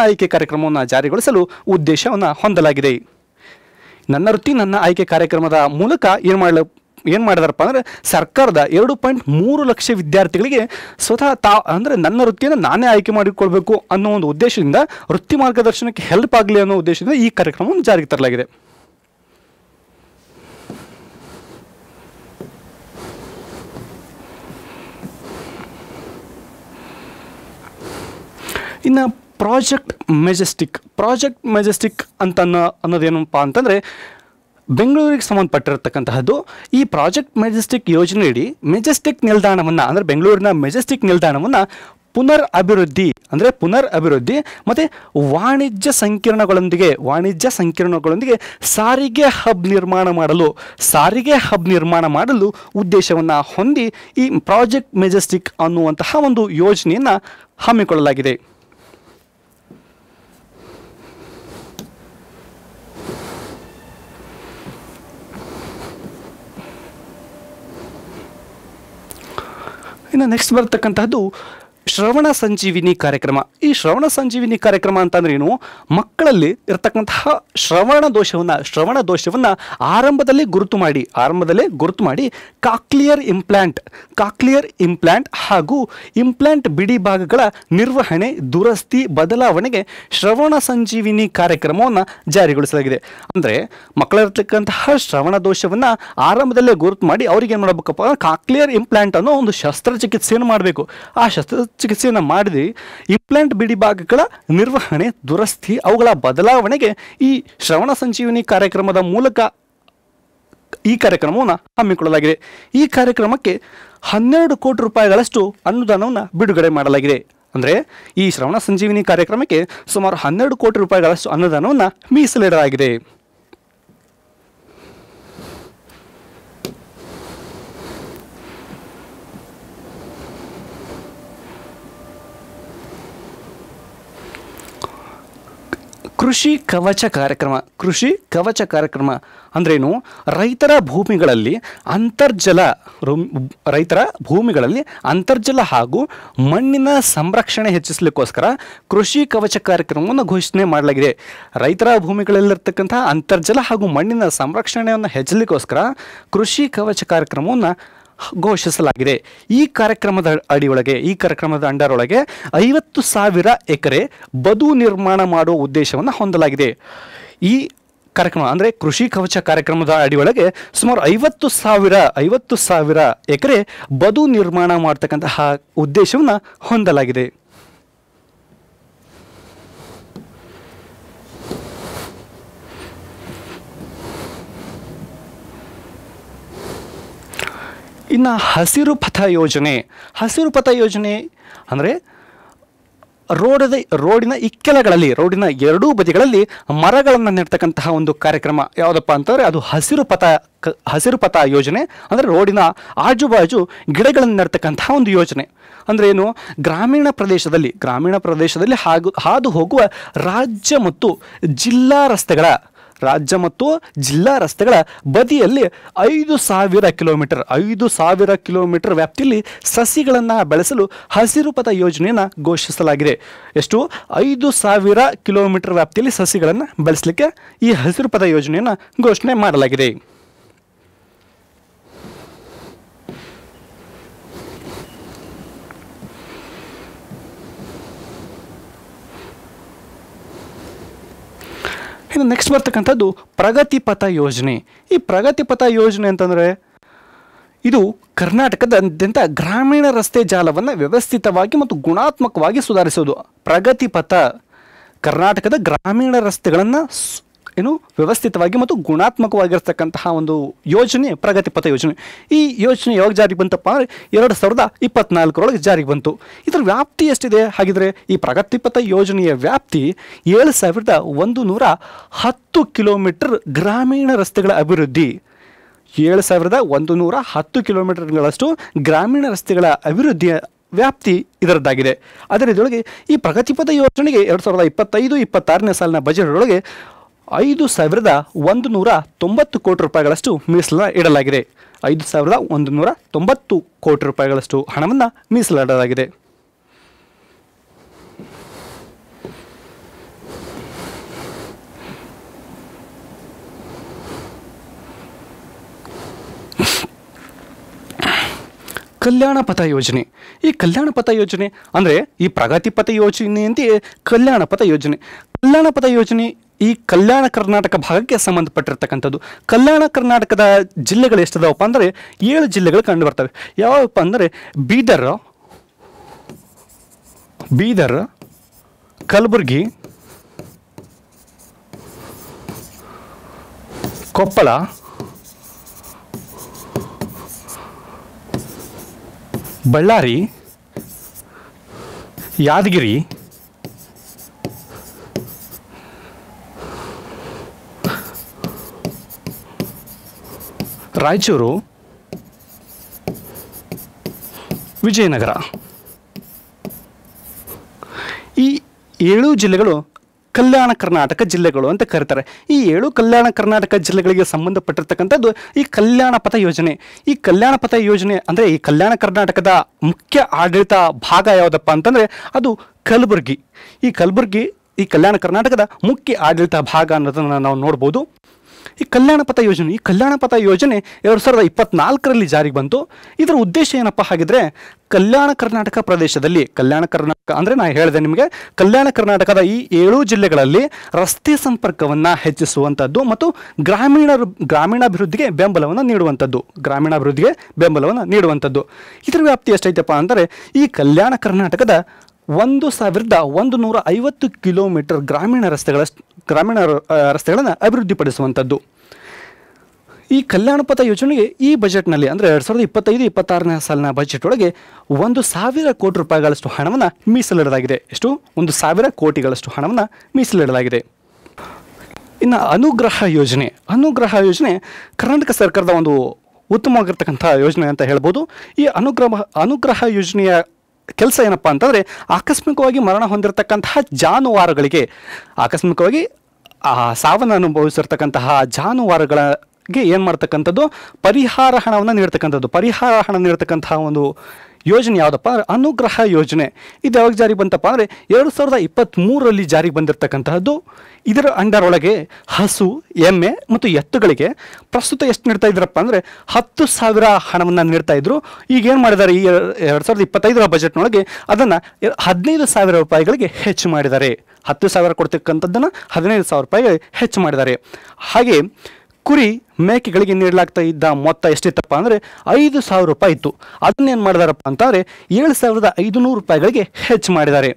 ಆಯ್ಕೆ ಕಾರ್ಯಕ್ರಮವನ್ನು ಜಾರಿಗೊಳಿಸಲು ಉದ್ದೇಶವನ್ನು ಹೊಂದಲಾಗಿದೆ. ನನ್ನ ವೃತ್ತಿ ನನ್ನ ಆಯ್ಕೆ ಕಾರ್ಯಕ್ರಮದ ಮೂಲಕ ಏನು ಮಾಡಿದಾರಪ್ಪ ಅಂದರೆ ಸರ್ಕಾರದ 2.3 ಲಕ್ಷ ವಿದ್ಯಾರ್ಥಿಗಳಿಗೆ ಸ್ವತಃ ಅಂದರೆ ನನ್ನ ವೃತ್ತಿಯನ್ನು ನಾನೇ ಆಯ್ಕೆ ಮಾಡಿಕೊಳ್ಬೇಕು ಅನ್ನೋ ಒಂದು ಉದ್ದೇಶದಿಂದ ವೃತ್ತಿ ಮಾರ್ಗದರ್ಶನಕ್ಕೆ ಹೆಲ್ಪ್ ಆಗಲಿ ಅನ್ನೋ ಉದ್ದೇಶದಿಂದ ಈ ಕಾರ್ಯಕ್ರಮವನ್ನು ಜಾರಿಗೆ ತರಲಾಗಿದೆ. ಇನ್ನು ಪ್ರಾಜೆಕ್ಟ್ ಮೆಜೆಸ್ಟಿಕ್ ಅಂತ ಅನ್ನೋದೇನಪ್ಪ ಅಂತಂದರೆ ಬೆಂಗಳೂರಿಗೆ ಸಂಬಂಧಪಟ್ಟಿರತಕ್ಕಂತಹದ್ದು. ಈ ಪ್ರಾಜೆಕ್ಟ್ ಮೆಜೆಸ್ಟಿಕ್ ಯೋಜನೆಯಡಿ ಮೆಜೆಸ್ಟಿಕ್ ನಿಲ್ದಾಣವನ್ನು, ಅಂದರೆ ಬೆಂಗಳೂರಿನ ಮೆಜೆಸ್ಟಿಕ್ ನಿಲ್ದಾಣವನ್ನು ಪುನರ್ ಅಭಿವೃದ್ಧಿ ಮತ್ತು ವಾಣಿಜ್ಯ ಸಂಕೀರ್ಣಗಳೊಂದಿಗೆ ಸಾರಿಗೆ ಹಬ್ ನಿರ್ಮಾಣ ಮಾಡಲು ಉದ್ದೇಶವನ್ನು ಹೊಂದಿ ಈ ಪ್ರಾಜೆಕ್ಟ್ ಮೆಜೆಸ್ಟಿಕ್ ಅನ್ನುವಂತಹ ಒಂದು ಯೋಜನೆಯನ್ನು ಹಮ್ಮಿಕೊಳ್ಳಲಾಗಿದೆ. ಇನ್ನು ನೆಕ್ಸ್ಟ್ ಬರ್ತಕ್ಕಂತಹದ್ದು ಶ್ರವಣ ಸಂಜೀವಿನಿ ಕಾರ್ಯಕ್ರಮ. ಈ ಶ್ರವಣ ಸಂಜೀವಿನಿ ಕಾರ್ಯಕ್ರಮ ಅಂತಂದ್ರೆ ಏನು? ಮಕ್ಕಳಲ್ಲಿ ಇರತಕ್ಕಂತಹ ಶ್ರವಣ ದೋಷವನ್ನು ಆರಂಭದಲ್ಲೇ ಗುರುತು ಮಾಡಿ ಕಾಕ್ಲಿಯರ್ ಇಂಪ್ಲಾಂಟ್ ಹಾಗೂ ಇಂಪ್ಲಾಂಟ್ ಬಿಡಿ ಭಾಗಗಳ ನಿರ್ವಹಣೆ, ದುರಸ್ತಿ, ಬದಲಾವಣೆಗೆ ಶ್ರವಣ ಸಂಜೀವಿನಿ ಕಾರ್ಯಕ್ರಮವನ್ನು ಜಾರಿಗೊಳಿಸಲಾಗಿದೆ. ಅಂದರೆ ಮಕ್ಕಳಿರ್ತಕ್ಕಂತಹ ಶ್ರವಣ ದೋಷವನ್ನು ಆರಂಭದಲ್ಲೇ ಗುರುತು ಮಾಡಿ ಅವ್ರಿಗೆ ಏನು ಮಾಡಬೇಕಪ್ಪ, ಕಾಕ್ಲಿಯರ್ ಇಂಪ್ಲಾಂಟ್ ಅನ್ನೋ ಒಂದು ಶಸ್ತ್ರಚಿಕಿತ್ಸೆಯನ್ನು ಮಾಡಬೇಕು. ಆ ಶಸ್ತ್ರಚಿಕಿತ್ಸೆಯನ್ನು ಮಾಡಿದ ಇಂಪ್ಲಾಂಟ್ ಬಿಡಿ ಭಾಗಗಳ ನಿರ್ವಹಣೆ, ದುರಸ್ತಿ, ಅವುಗಳ ಬದಲಾವಣೆಗೆ ಈ ಶ್ರವಣ ಸಂಜೀವಿನಿ ಕಾರ್ಯಕ್ರಮದ ಮೂಲಕ ಈ ಕಾರ್ಯಕ್ರಮವನ್ನು ಹಮ್ಮಿಕೊಳ್ಳಲಾಗಿದೆ. ಈ ಕಾರ್ಯಕ್ರಮಕ್ಕೆ 12 ಕೋಟಿ ರೂಪಾಯಿಗಳಷ್ಟು ಅನುದಾನವನ್ನು ಬಿಡುಗಡೆ ಮಾಡಲಾಗಿದೆ. ಅಂದರೆ ಈ ಶ್ರವಣ ಸಂಜೀವಿನಿ ಕಾರ್ಯಕ್ರಮಕ್ಕೆ ಸುಮಾರು 12 ಕೋಟಿ ರೂಪಾಯಿಗಳಷ್ಟು ಅನುದಾನವನ್ನು ಮೀಸಲಿಡಲಾಗಿದೆ. ಕೃಷಿ ಕವಚ ಕಾರ್ಯಕ್ರಮ. ಕೃಷಿ ಕವಚ ಕಾರ್ಯಕ್ರಮ ಅಂದ್ರೇನು? ರೈತರ ಭೂಮಿಗಳಲ್ಲಿ ಅಂತರ್ಜಲ ಹಾಗೂ ಮಣ್ಣಿನ ಸಂರಕ್ಷಣೆ ಹೆಚ್ಚಿಸಲಿಕ್ಕೋಸ್ಕರ ಕೃಷಿ ಕವಚ ಕಾರ್ಯಕ್ರಮವನ್ನು ಘೋಷಣೆ ಮಾಡಲಾಗಿದೆ. ರೈತರ ಭೂಮಿಗಳಲ್ಲಿರ್ತಕ್ಕಂಥ ಅಂತರ್ಜಲ ಹಾಗೂ ಮಣ್ಣಿನ ಸಂರಕ್ಷಣೆಯನ್ನು ಹೆಚ್ಚಲಿಕ್ಕೋಸ್ಕರ ಕೃಷಿ ಕವಚ ಕಾರ್ಯಕ್ರಮವನ್ನು ಘೋಷಿಸಲಾಗಿದೆ. ಈ ಕಾರ್ಯಕ್ರಮದ ಅಂಡರ್ ಒಳಗೆ 50,000 ಎಕರೆ ಬದು ನಿರ್ಮಾಣ ಮಾಡುವ ಉದ್ದೇಶವನ್ನು ಹೊಂದಲಾಗಿದೆ. ಈ ಕಾರ್ಯಕ್ರಮ ಅಂದರೆ ಕೃಷಿ ಕವಚ ಕಾರ್ಯಕ್ರಮದ ಅಡಿಯೊಳಗೆ ಸುಮಾರು 50,000 ಎಕರೆ ಬದು ನಿರ್ಮಾಣ ಮಾಡ್ತಕ್ಕಂತಹ ಉದ್ದೇಶವನ್ನು ಹೊಂದಲಾಗಿದೆ. ಇನ್ನು ಹಸಿರು ಪಥ ಯೋಜನೆ ಅಂದರೆ ರೋಡಿನ ಇಕ್ಕೆಲಗಳಲ್ಲಿ, ರೋಡಿನ ಎರಡೂ ಬದಿಗಳಲ್ಲಿ ಮರಗಳನ್ನು ನೆಡ್ತಕ್ಕಂತಹ ಒಂದು ಕಾರ್ಯಕ್ರಮ ಯಾವುದಪ್ಪ ಅಂತಂದರೆ ಅದು ಹಸಿರು ಪಥ ಯೋಜನೆ. ಅಂದರೆ ರೋಡಿನ ಆಜುಬಾಜು ಗಿಡಗಳನ್ನು ನೆಡ್ತಕ್ಕಂತಹ ಒಂದು ಯೋಜನೆ. ಅಂದರೆ ಏನು? ಗ್ರಾಮೀಣ ಪ್ರದೇಶದಲ್ಲಿ ಹಾದು ಹೋಗುವ ರಾಜ್ಯ ಮತ್ತು ಜಿಲ್ಲಾ ರಸ್ತೆಗಳ ಬದಿಯಲ್ಲಿ 5,000 ಕಿಲೋಮೀಟರ್ ವ್ಯಾಪ್ತಿಯಲ್ಲಿ ಸಸಿಗಳನ್ನು ಬೆಳೆಸಲು ಹಸಿರು ಪಥ ಯೋಜನೆಯನ್ನು ಘೋಷಿಸಲಾಗಿದೆ. ಎಷ್ಟು? 5,000 ಕಿಲೋಮೀಟರ್ ವ್ಯಾಪ್ತಿಯಲ್ಲಿ ಸಸಿಗಳನ್ನು ಬೆಳೆಸಲಿಕ್ಕೆ ಈ ಹಸಿರು ಪಥ ಯೋಜನೆಯನ್ನು ಘೋಷಣೆ ಮಾಡಲಾಗಿದೆ. ಇನ್ನು ನೆಕ್ಸ್ಟ್ ಬರ್ತಕ್ಕಂಥದ್ದು ಪ್ರಗತಿಪಥ ಯೋಜನೆ. ಈ ಪ್ರಗತಿಪಥ ಯೋಜನೆ ಅಂತಂದರೆ ಇದು ಕರ್ನಾಟಕದಾದ್ಯಂತ ಗ್ರಾಮೀಣ ರಸ್ತೆ ಜಾಲವನ್ನು ವ್ಯವಸ್ಥಿತವಾಗಿ ಮತ್ತು ಗುಣಾತ್ಮಕವಾಗಿ ಸುಧಾರಿಸುವುದು. ಪ್ರಗತಿಪಥ ಕರ್ನಾಟಕದ ಗ್ರಾಮೀಣ ರಸ್ತೆಗಳನ್ನು ವ್ಯವಸ್ಥಿತವಾಗಿ ಮತ್ತು ಗುಣಾತ್ಮಕವಾಗಿರ್ತಕ್ಕಂತಹ ಒಂದು ಯೋಜನೆ ಪ್ರಗತಿಪಥ ಯೋಜನೆ. ಈ ಯೋಜನೆ ಯಾವಾಗ ಜಾರಿಗೆ ಬಂತಪ್ಪ ಅಂದರೆ 2024 ಜಾರಿಗೆ ಬಂತು. ಇದರ ವ್ಯಾಪ್ತಿ ಎಷ್ಟಿದೆ ಹಾಗಿದ್ರೆ? ಈ ಪ್ರಗತಿಪಥ ಯೋಜನೆಯ ವ್ಯಾಪ್ತಿ 7,110 ಕಿಲೋಮೀಟರ್ ಗ್ರಾಮೀಣ ರಸ್ತೆಗಳ ಅಭಿವೃದ್ಧಿ. 7,110 ಕಿಲೋಮೀಟರ್ಗಳಷ್ಟು ಗ್ರಾಮೀಣ ರಸ್ತೆಗಳ ಅಭಿವೃದ್ಧಿಯ ವ್ಯಾಪ್ತಿ ಇದರದ್ದಾಗಿದೆ. ಅದರೊಳಗೆ ಈ ಪ್ರಗತಿಪಥ ಯೋಜನೆಗೆ 2025-26ನೇ ಸಾಲಿನ ಬಜೆಟ್ ಒಳಗೆ 5,190 ಕೋಟಿ ರೂಪಾಯಿಗಳಷ್ಟು ಮೀಸಲ ಇಡಲಾಗಿದೆ. 5,190 ಕೋಟಿ ರೂಪಾಯಿಗಳಷ್ಟು ಹಣವನ್ನು ಮೀಸಲಿಡಲಾಗಿದೆ. ಕಲ್ಯಾಣ ಪಥ ಯೋಜನೆ. ಈ ಕಲ್ಯಾಣ ಪಥ ಯೋಜನೆ ಅಂದರೆ ಈ ಪ್ರಗತಿಪಥ ಯೋಜನೆಯಂತೆಯೇ ಕಲ್ಯಾಣ ಪಥ ಯೋಜನೆ ಈ ಕಲ್ಯಾಣ ಕರ್ನಾಟಕ ಭಾಗಕ್ಕೆ ಸಂಬಂಧಪಟ್ಟಿರ್ತಕ್ಕಂಥದ್ದು. ಕಲ್ಯಾಣ ಕರ್ನಾಟಕದ ಜಿಲ್ಲೆಗಳು ಎಷ್ಟಿದಾವಪ್ಪ ಅಂದರೆ 7 ಜಿಲ್ಲೆಗಳು ಕಂಡು ಬರ್ತವೆ. ಯಾವಪ್ಪ ಅಂದರೆ ಬೀದರ್, ಕಲಬುರಗಿ, ಕೊಪ್ಪಳ, ಬಳ್ಳಾರಿ, ಯಾದಗಿರಿ, ರಾಯಚೂರು, ವಿಜಯನಗರ. ಈ 7 ಜಿಲ್ಲೆಗಳು ಕಲ್ಯಾಣ ಕರ್ನಾಟಕ ಜಿಲ್ಲೆಗಳು ಅಂತ ಕರೀತಾರೆ. ಈ 7 ಕಲ್ಯಾಣ ಕರ್ನಾಟಕ ಜಿಲ್ಲೆಗಳಿಗೆ ಸಂಬಂಧಪಟ್ಟಿರ್ತಕ್ಕಂಥದ್ದು ಈ ಕಲ್ಯಾಣ ಪಥ ಯೋಜನೆ. ಈ ಕಲ್ಯಾಣ ಪಥ ಯೋಜನೆ ಅಂದರೆ ಈ ಕಲ್ಯಾಣ ಕರ್ನಾಟಕದ ಮುಖ್ಯ ಆಡಳಿತ ಭಾಗ ಯಾವುದಪ್ಪ ಅಂತಂದರೆ ಅದು ಕಲಬುರಗಿ. ಈ ಕಲ್ಯಾಣ ಕರ್ನಾಟಕದ ಮುಖ್ಯ ಆಡಳಿತ ಭಾಗ ಅನ್ನೋದನ್ನು ನಾವು ನೋಡ್ಬೋದು. ಈ ಕಲ್ಯಾಣ ಪಥ ಯೋಜನೆ 2024ರಲ್ಲಿ ಜಾರಿಗೆ ಬಂತು. ಇದರ ಉದ್ದೇಶ ಏನಪ್ಪ ಹಾಗಿದ್ರೆ ಕಲ್ಯಾಣ ಕರ್ನಾಟಕ ಪ್ರದೇಶದಲ್ಲಿ ಅಂದರೆ ನಾನು ಹೇಳಿದೆ ನಿಮಗೆ, ಕಲ್ಯಾಣ ಕರ್ನಾಟಕದ ಈ 7 ಜಿಲ್ಲೆಗಳಲ್ಲಿ ರಸ್ತೆ ಸಂಪರ್ಕವನ್ನು ಹೆಚ್ಚಿಸುವಂಥದ್ದು ಮತ್ತು ಗ್ರಾಮೀಣಾಭಿವೃದ್ಧಿಗೆ ಬೆಂಬಲವನ್ನು ನೀಡುವಂಥದ್ದು. ಇದರ ವ್ಯಾಪ್ತಿ ಎಷ್ಟೈತಪ್ಪ ಅಂದರೆ ಈ ಕಲ್ಯಾಣ ಕರ್ನಾಟಕದ 1,150 ಕಿಲೋಮೀಟರ್ ಗ್ರಾಮೀಣ ರಸ್ತೆಗಳನ್ನು ಅಭಿವೃದ್ಧಿಪಡಿಸುವಂಥದ್ದು. ಈ ಕಲ್ಯಾಣ ಪಥ ಯೋಜನೆಗೆ ಈ ಬಜೆಟ್ನಲ್ಲಿ ಅಂದರೆ 2025-26ನೇ ಸಾಲಿನ ಬಜೆಟ್ ಒಳಗೆ 1,000 ಕೋಟಿ ರೂಪಾಯಿಗಳಷ್ಟು ಹಣವನ್ನು ಮೀಸಲಿಡಲಾಗಿದೆ. ಎಷ್ಟು? 1,000 ಕೋಟಿಗಳಷ್ಟು ಹಣವನ್ನು ಮೀಸಲಿಡಲಾಗಿದೆ. ಇನ್ನು ಅನುಗ್ರಹ ಯೋಜನೆ ಕರ್ನಾಟಕ ಸರ್ಕಾರದ ಒಂದು ಉತ್ತಮವಾಗಿರ್ತಕ್ಕಂಥ ಯೋಜನೆ ಅಂತ ಹೇಳ್ಬೋದು. ಈ ಅನುಗ್ರಹ ಯೋಜನೆಯ ಕೆಲಸ ಏನಪ್ಪ ಅಂತಂದರೆ ಆಕಸ್ಮಿಕವಾಗಿ ಮರಣ ಹೊಂದಿರತಕ್ಕಂತಹ ಜಾನುವಾರುಗಳಿಗೆ ಸಾವನ್ನು ಅನುಭವಿಸಿರ್ತಕ್ಕಂತಹ ಜಾನುವಾರುಗಳಿಗೆ ಏನು ಮಾಡ್ತಕ್ಕಂಥದ್ದು ಪರಿಹಾರ ಹಣವನ್ನು ನೀಡ್ತಕ್ಕಂಥದ್ದು. ಪರಿಹಾರ ಹಣ ನೀಡ್ತಕ್ಕಂತಹ ಒಂದು ಯೋಜನೆ ಯಾವುದಪ್ಪ ಅಂದರೆ ಅನುಗ್ರಹ ಯೋಜನೆ. ಇದು ಯಾವಾಗ ಜಾರಿಗೆ ಬಂತಪ್ಪ ಅಂದರೆ 2023ರಲ್ಲಿ ಜಾರಿಗೆ ಬಂದಿರತಕ್ಕಂತಹದ್ದು. ಇದರ ಅಂಡರ್ ಒಳಗೆ ಹಸು, ಎಮ್ಮೆ ಮತ್ತು ಎತ್ತುಗಳಿಗೆ ಪ್ರಸ್ತುತ ಎಷ್ಟು ನೀಡ್ತಾ ಇದ್ರಪ್ಪ ಅಂದರೆ 10,000 ಹಣವನ್ನು ನೀಡ್ತಾ ಇದ್ರು. ಈಗ ಏನು ಮಾಡಿದ್ದಾರೆ, ಈ 2025ರ ಬಜೆಟ್ನೊಳಗೆ ಅದನ್ನು 15,000 ರೂಪಾಯಿಗಳಿಗೆ ಹೆಚ್ಚು ಮಾಡಿದ್ದಾರೆ. 10,000 ಕೊಡ್ತಕ್ಕಂಥದ್ದನ್ನು 15,000 ರೂಪಾಯಿಗೆ ಹೆಚ್ಚು ಮಾಡಿದ್ದಾರೆ. ಹಾಗೆ ಕುರಿ ಮೇಕೆಗಳಿಗೆ ನೀಡಲಾಗ್ತಾ ಇದ್ದ ಮೊತ್ತ ಎಷ್ಟಿತ್ತಪ್ಪ ಅಂದರೆ 5,000 ರೂಪಾಯಿ ಇತ್ತು. ಅದನ್ನೇನು ಮಾಡಿದಾರಪ್ಪ ಅಂತಂದರೆ 7,500 ರೂಪಾಯಿಗಳಿಗೆ ಹೆಚ್ಚು ಮಾಡಿದ್ದಾರೆ.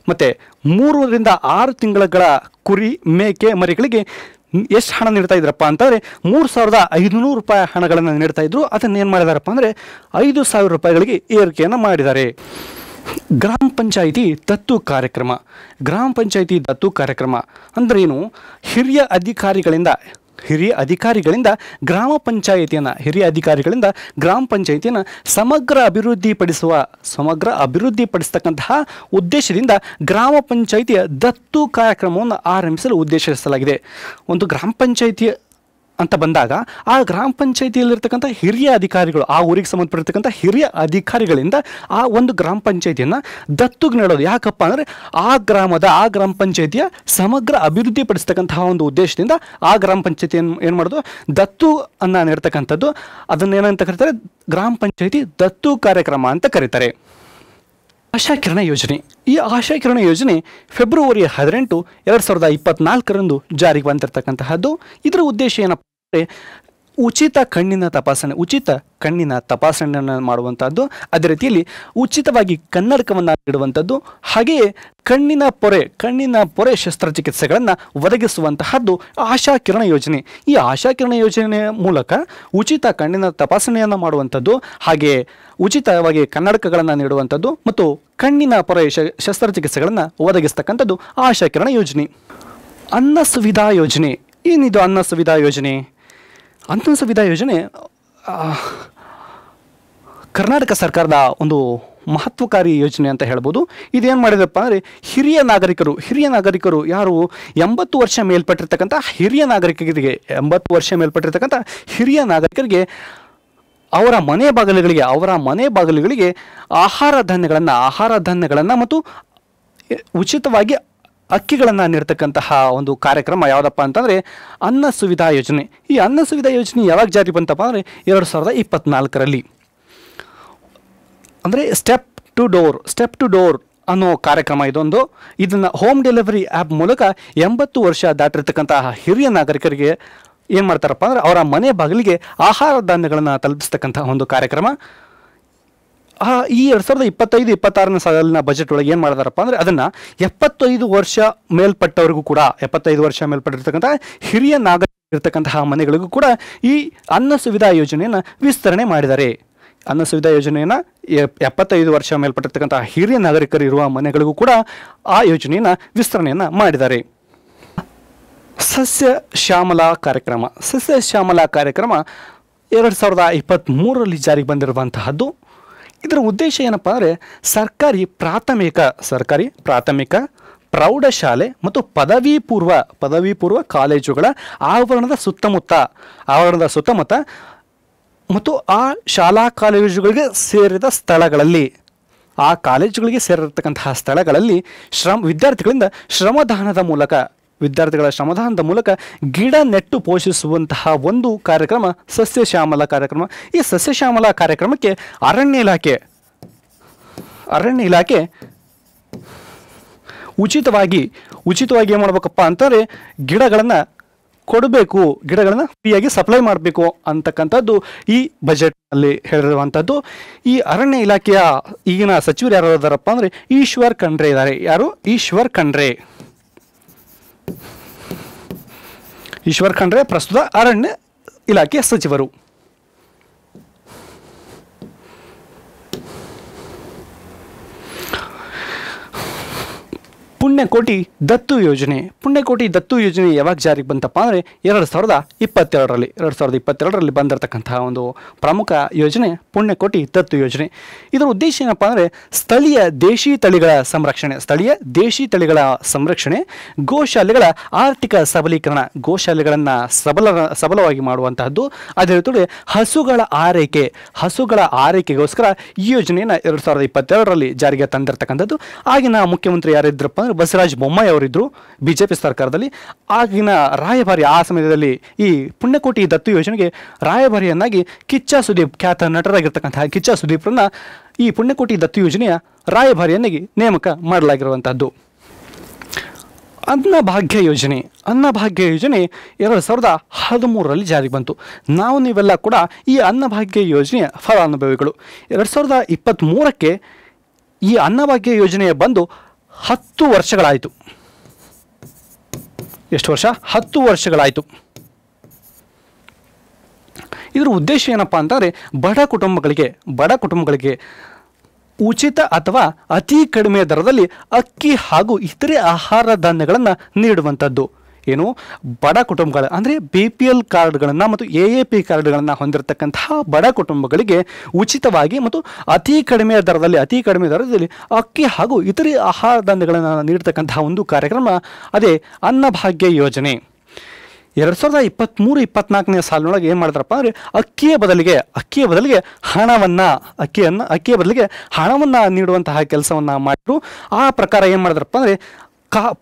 ಮತ್ತು 3 ರಿಂದ 6 ತಿಂಗಳ ಕುರಿ ಮೇಕೆ ಮರಿಗಳಿಗೆ ಎಷ್ಟು ಹಣ ನೀಡ್ತಾ ಇದ್ರಪ್ಪ ಅಂತಂದರೆ 3,500 ರೂಪಾಯಿ ಹಣಗಳನ್ನು ನೀಡ್ತಾ ಇದ್ರು. ಅದನ್ನೇನು ಮಾಡಿದಾರಪ್ಪ ಅಂದರೆ 5,000 ರೂಪಾಯಿಗಳಿಗೆ ಏರಿಕೆಯನ್ನು ಮಾಡಿದ್ದಾರೆ. ಗ್ರಾಮ ಪಂಚಾಯಿತಿ ದತ್ತು ಕಾರ್ಯಕ್ರಮ. ಗ್ರಾಮ ಪಂಚಾಯಿತಿ ದತ್ತು ಕಾರ್ಯಕ್ರಮ ಅಂದ್ರೇನು? ಹಿರಿಯ ಅಧಿಕಾರಿಗಳಿಂದ ಗ್ರಾಮ ಪಂಚಾಯಿತಿಯನ್ನು ಸಮಗ್ರ ಅಭಿವೃದ್ಧಿಪಡಿಸತಕ್ಕಂತಹ ಉದ್ದೇಶದಿಂದ ಗ್ರಾಮ ಪಂಚಾಯಿತಿಯ ದತ್ತು ಕಾರ್ಯಕ್ರಮವನ್ನು ಆರಂಭಿಸಲು ಉದ್ದೇಶಿಸಲಾಗಿದೆ. ಒಂದು ಗ್ರಾಮ ಪಂಚಾಯಿತಿ ಅಂತ ಬಂದಾಗ ಆ ಗ್ರಾಮ ಪಂಚಾಯಿತಿಯಲ್ಲಿರ್ತಕ್ಕಂಥ ಹಿರಿಯ ಅಧಿಕಾರಿಗಳು, ಆ ಊರಿಗೆ ಸಂಬಂಧಪಟ್ಟಿರ್ತಕ್ಕಂಥ ಹಿರಿಯ ಅಧಿಕಾರಿಗಳಿಂದ ಆ ಒಂದು ಗ್ರಾಮ ಪಂಚಾಯಿತಿಯನ್ನು ದತ್ತುಗೆ ನೀಡೋದು. ಯಾಕಪ್ಪ ಅಂದರೆ ಆ ಗ್ರಾಮ ಪಂಚಾಯಿತಿಯ ಸಮಗ್ರ ಅಭಿವೃದ್ಧಿಪಡಿಸ್ತಕ್ಕಂತಹ ಒಂದು ಉದ್ದೇಶದಿಂದ ಆ ಗ್ರಾಮ ಪಂಚಾಯಿತಿಯನ್ನು ಏನು ಮಾಡೋದು, ದತ್ತು ಅನ್ನು ನೀಡ್ತಕ್ಕಂಥದ್ದು. ಅದನ್ನೇನಂತ ಕರೀತಾರೆ, ಗ್ರಾಮ ಪಂಚಾಯಿತಿ ದತ್ತು ಕಾರ್ಯಕ್ರಮ ಅಂತ ಕರೀತಾರೆ. ಆಶಾಕಿರಣ ಯೋಜನೆ. ಈ ಆಶಾಕಿರಣ ಯೋಜನೆ ಫೆಬ್ರವರಿ 18, 2024ರಂದು ಜಾರಿಗೆ ಬಂದಿರತಕ್ಕಂತಹದ್ದು. ಇದರ ಉದ್ದೇಶ ಏನಪ್ಪ ಅಂದರೆ ಉಚಿತ ಕಣ್ಣಿನ ತಪಾಸಣೆಯನ್ನು ಮಾಡುವಂಥದ್ದು, ಅದೇ ರೀತಿಯಲ್ಲಿ ಉಚಿತವಾಗಿ ಕನ್ನಡಕವನ್ನು ನೀಡುವಂಥದ್ದು, ಹಾಗೆಯೇ ಕಣ್ಣಿನ ಪೊರೆ ಶಸ್ತ್ರಚಿಕಿತ್ಸೆಗಳನ್ನು ಒದಗಿಸುವಂತಹದ್ದು ಆಶಾಕಿರಣ ಯೋಜನೆ. ಈ ಆಶಾಕಿರಣ ಯೋಜನೆಯ ಮೂಲಕ ಉಚಿತ ಕಣ್ಣಿನ ತಪಾಸಣೆಯನ್ನು ಮಾಡುವಂಥದ್ದು, ಹಾಗೆಯೇ ಉಚಿತವಾಗಿ ಕನ್ನಡಕಗಳನ್ನು ನೀಡುವಂಥದ್ದು ಮತ್ತು ಕಣ್ಣಿನ ಪೊರೆ ಶಸ್ತ್ರಚಿಕಿತ್ಸೆಗಳನ್ನು ಒದಗಿಸ್ತಕ್ಕಂಥದ್ದು ಆಶಾಕಿರಣ ಯೋಜನೆ. ಅನ್ನ ಸುವಿಧಾ ಯೋಜನೆ. ಏನಿದು ಅನ್ನ ಸುವಿಧಾ ಯೋಜನೆ? ಅನ್ನ ಸುವಿಧಾ ಯೋಜನೆ ಕರ್ನಾಟಕ ಸರ್ಕಾರದ ಒಂದು ಮಹತ್ವಕಾರಿ ಯೋಜನೆ ಅಂತ ಹೇಳ್ಬೋದು. ಇದೇನು ಮಾಡಿದಪ್ಪ ಅಂದರೆ ಹಿರಿಯ ನಾಗರಿಕರು ಯಾರು 80 ವರ್ಷ ಮೇಲ್ಪಟ್ಟಿರ್ತಕ್ಕಂಥ ಹಿರಿಯ ನಾಗರಿಕರಿಗೆ ಅವರ ಮನೆ ಬಾಗಿಲುಗಳಿಗೆ ಆಹಾರ ಧಾನ್ಯಗಳನ್ನು ಮತ್ತು ಉಚಿತವಾಗಿ ಅಕ್ಕಿಗಳನ್ನು ನೀಡ್ತಕ್ಕಂತಹ ಒಂದು ಕಾರ್ಯಕ್ರಮ ಯಾವುದಪ್ಪ ಅಂತಂದರೆ ಅನ್ನ ಸುವಿಧಾ ಯೋಜನೆ. ಈ ಅನ್ನ ಸುವಿಧಾ ಯೋಜನೆ ಯಾವಾಗ ಜಾರಿ ಬಂತಪ್ಪ ಅಂದರೆ 2024ರಲ್ಲಿ. ಅಂದರೆ ಸ್ಟೆಪ್ ಟು ಡೋರ್ ಅನ್ನೋ ಕಾರ್ಯಕ್ರಮ ಇದೊಂದು. ಇದನ್ನು ಹೋಮ್ ಡೆಲಿವರಿ ಆ್ಯಪ್ ಮೂಲಕ 80 ವರ್ಷ ದಾಟಿರ್ತಕ್ಕಂತಹ ಹಿರಿಯ ನಾಗರಿಕರಿಗೆ ಏನು ಮಾಡ್ತಾರಪ್ಪ ಅಂದರೆ ಅವರ ಮನೆ ಬಾಗಿಲಿಗೆ ಆಹಾರ ಧಾನ್ಯಗಳನ್ನು ತಲುಪಿಸ್ತಕ್ಕಂತಹ ಒಂದು ಕಾರ್ಯಕ್ರಮ. ಈ 2025-26ನೇ ಸಾಲಿನ ಬಜೆಟ್ ಒಳಗೆ ಏನು ಮಾಡಿದಾರಪ್ಪ ಅಂದರೆ ಅದನ್ನು 75 ವರ್ಷ ಮೇಲ್ಪಟ್ಟಿರ್ತಕ್ಕಂಥ ಹಿರಿಯ ನಾಗರಿಕರಿರ್ತಕ್ಕಂತಹ ಮನೆಗಳಿಗೂ ಕೂಡ ಈ ಅನ್ನ ಸುವಿಧಾ ಯೋಜನೆಯನ್ನು ವಿಸ್ತರಣೆ ಮಾಡಿದ್ದಾರೆ. ಅನ್ನ ಸುವಿಧಾ ಯೋಜನೆಯನ್ನು 75 ವರ್ಷ ಮೇಲ್ಪಟ್ಟಿರ್ತಕ್ಕಂತಹ ಹಿರಿಯ ನಾಗರಿಕರು ಇರುವ ಮನೆಗಳಿಗೂ ಕೂಡ ಆ ಯೋಜನೆಯನ್ನು ವಿಸ್ತರಣೆಯನ್ನು ಮಾಡಿದ್ದಾರೆ. ಸಸ್ಯ ಶ್ಯಾಮಲಾ ಕಾರ್ಯಕ್ರಮ 2023ರಲ್ಲಿ ಜಾರಿಗೆ ಬಂದಿರುವಂತಹದ್ದು. ಇದರ ಉದ್ದೇಶ ಏನಪ್ಪ ಅಂದರೆ ಸರ್ಕಾರಿ ಪ್ರಾಥಮಿಕ ಪ್ರೌಢಶಾಲೆ ಮತ್ತು ಪದವಿ ಪೂರ್ವ ಕಾಲೇಜುಗಳ ಆವರಣದ ಸುತ್ತಮುತ್ತ ಮತ್ತು ಆ ಶಾಲಾ ಕಾಲೇಜುಗಳಿಗೆ ಸೇರಿದ ಸ್ಥಳಗಳಲ್ಲಿ ವಿದ್ಯಾರ್ಥಿಗಳ ಶ್ರಮದಾನದ ಮೂಲಕ ಗಿಡ ನೆಟ್ಟು ಪೋಷಿಸುವಂತಹ ಒಂದು ಕಾರ್ಯಕ್ರಮ ಸಸ್ಯ ಶ್ಯಾಮಲಾ ಕಾರ್ಯಕ್ರಮ. ಈ ಸಸ್ಯ ಶ್ಯಾಮಲಾ ಕಾರ್ಯಕ್ರಮಕ್ಕೆ ಅರಣ್ಯ ಇಲಾಖೆ ಉಚಿತವಾಗಿ ಏನು ಮಾಡಬೇಕಪ್ಪ ಅಂತಂದರೆ ಗಿಡಗಳನ್ನು ಫ್ರೀಯಾಗಿ ಸಪ್ಲೈ ಮಾಡಬೇಕು ಅಂತಕ್ಕಂಥದ್ದು ಈ ಬಜೆಟ್ನಲ್ಲಿ ಹೇಳಿರುವಂಥದ್ದು. ಈ ಅರಣ್ಯ ಇಲಾಖೆಯ ಈಗಿನ ಸಚಿವರು ಯಾರು ಇದ್ದಾರಪ್ಪ ಅಂದರೆ ಈಶ್ವರ್ ಖಂಡ್ರೆ ಇದ್ದಾರೆ. ಯಾರು? ಈಶ್ವರ್ ಖಂಡ್ರೆ ಪ್ರಸ್ತುತ ಅರಣ್ಯ ಇಲಾಖೆ ಸಚಿವರು. ಪುಣ್ಯಕೋಟಿ ದತ್ತು ಯೋಜನೆ. ಪುಣ್ಯಕೋಟಿ ದತ್ತು ಯೋಜನೆ ಯಾವಾಗ ಜಾರಿಗೆ ಬಂತಪ್ಪ ಅಂದರೆ 2022ರಲ್ಲಿ ಬಂದಿರತಕ್ಕಂತಹ ಒಂದು ಪ್ರಮುಖ ಯೋಜನೆ ಪುಣ್ಯಕೋಟಿ ದತ್ತು ಯೋಜನೆ. ಇದರ ಉದ್ದೇಶ ಏನಪ್ಪ ಅಂದರೆ ಸ್ಥಳೀಯ ದೇಶಿ ತಳಿಗಳ ಸಂರಕ್ಷಣೆ, ಗೋಶಾಲೆಗಳ ಆರ್ಥಿಕ ಸಬಲೀಕರಣ, ಗೋಶಾಲೆಗಳನ್ನು ಸಬಲವಾಗಿ ಮಾಡುವಂತಹದ್ದು. ಅದೇ ರೀತಿ ಹಸುಗಳ ಆರೈಕೆಗೋಸ್ಕರ ಈ ಯೋಜನೆಯನ್ನು 2022ರಲ್ಲಿ ಜಾರಿಗೆ ತಂದಿರತಕ್ಕಂಥದ್ದು. ಆಗಿನ ಮುಖ್ಯಮಂತ್ರಿ ಯಾರಿದ್ರಪ್ಪ ಅಂದರೆ ಬಸವರಾಜ ಬೊಮ್ಮಾಯಿ ಅವರಿದ್ದರು ಬಿಜೆಪಿ ಸರ್ಕಾರದಲ್ಲಿ. ಆಗಿನ ರಾಯಭಾರಿ ಆ ಸಮಯದಲ್ಲಿ ಈ ಪುಣ್ಯಕೋಟಿ ದತ್ತು ಯೋಜನೆಗೆ ರಾಯಭಾರಿಯನ್ನಾಗಿ ಖ್ಯಾತ ನಟರಾಗಿರ್ತಕ್ಕಂತಹ ಕಿಚ್ಚ ಸುದೀಪ್ರನ್ನ ಈ ಪುಣ್ಯಕೋಟಿ ದತ್ತು ಯೋಜನೆಯ ರಾಯಭಾರಿಯನ್ನಾಗಿ ನೇಮಕ ಮಾಡಲಾಗಿರುವಂತಹದ್ದು. ಅನ್ನಭಾಗ್ಯ ಯೋಜನೆ 2013ರಲ್ಲಿ ಜಾರಿಗೆ ಬಂತು. ನೀವೆಲ್ಲ ಕೂಡ ಈ ಅನ್ನಭಾಗ್ಯ ಯೋಜನೆಯ ಫಲಾನುಭವಿಗಳು. 2023ಕ್ಕೆ ಈ ಅನ್ನಭಾಗ್ಯ ಯೋಜನೆಯ ಬಂದು 10 ವರ್ಷಗಳಾಯಿತು. ಎಷ್ಟು ವರ್ಷ? 10 ವರ್ಷಗಳಾಯಿತು. ಇದರ ಉದ್ದೇಶ ಏನಪ್ಪ ಅಂತಂದರೆ ಬಡ ಕುಟುಂಬಗಳಿಗೆ ಉಚಿತ ಅಥವಾ ಅತಿ ಕಡಿಮೆ ದರದಲ್ಲಿ ಅಕ್ಕಿ ಹಾಗೂ ಇತರೆ ಆಹಾರ ಧಾನ್ಯಗಳನ್ನು ನೀಡುವಂಥದ್ದು. ಬಡ ಕುಟುಂಬಗಳು ಅಂದರೆ BPL ಕಾರ್ಡ್ಗಳನ್ನು ಮತ್ತು AAP ಕಾರ್ಡ್ಗಳನ್ನು ಹೊಂದಿರತಕ್ಕಂತಹ ಬಡ ಕುಟುಂಬಗಳಿಗೆ ಉಚಿತವಾಗಿ ಮತ್ತು ಅತಿ ಕಡಿಮೆ ದರದಲ್ಲಿ ಅಕ್ಕಿ ಹಾಗೂ ಇತರೆ ಆಹಾರ ಧಾನ್ಯಗಳನ್ನು ನೀಡತಕ್ಕಂತಹ ಒಂದು ಕಾರ್ಯಕ್ರಮ ಅದೇ ಅನ್ನಭಾಗ್ಯ ಯೋಜನೆ. 2023-24ನೇ ಸಾಲಿನೊಳಗೆ ಏನು ಮಾಡಿದ್ರಪ್ಪ ಅಂದರೆ ಅಕ್ಕಿಯ ಬದಲಿಗೆ ಹಣವನ್ನು ನೀಡುವಂತಹ ಕೆಲಸವನ್ನು ಮಾಡಿದ್ರು. ಆ ಪ್ರಕಾರ ಏನು ಮಾಡಿದ್ರಪ್ಪ ಅಂದರೆ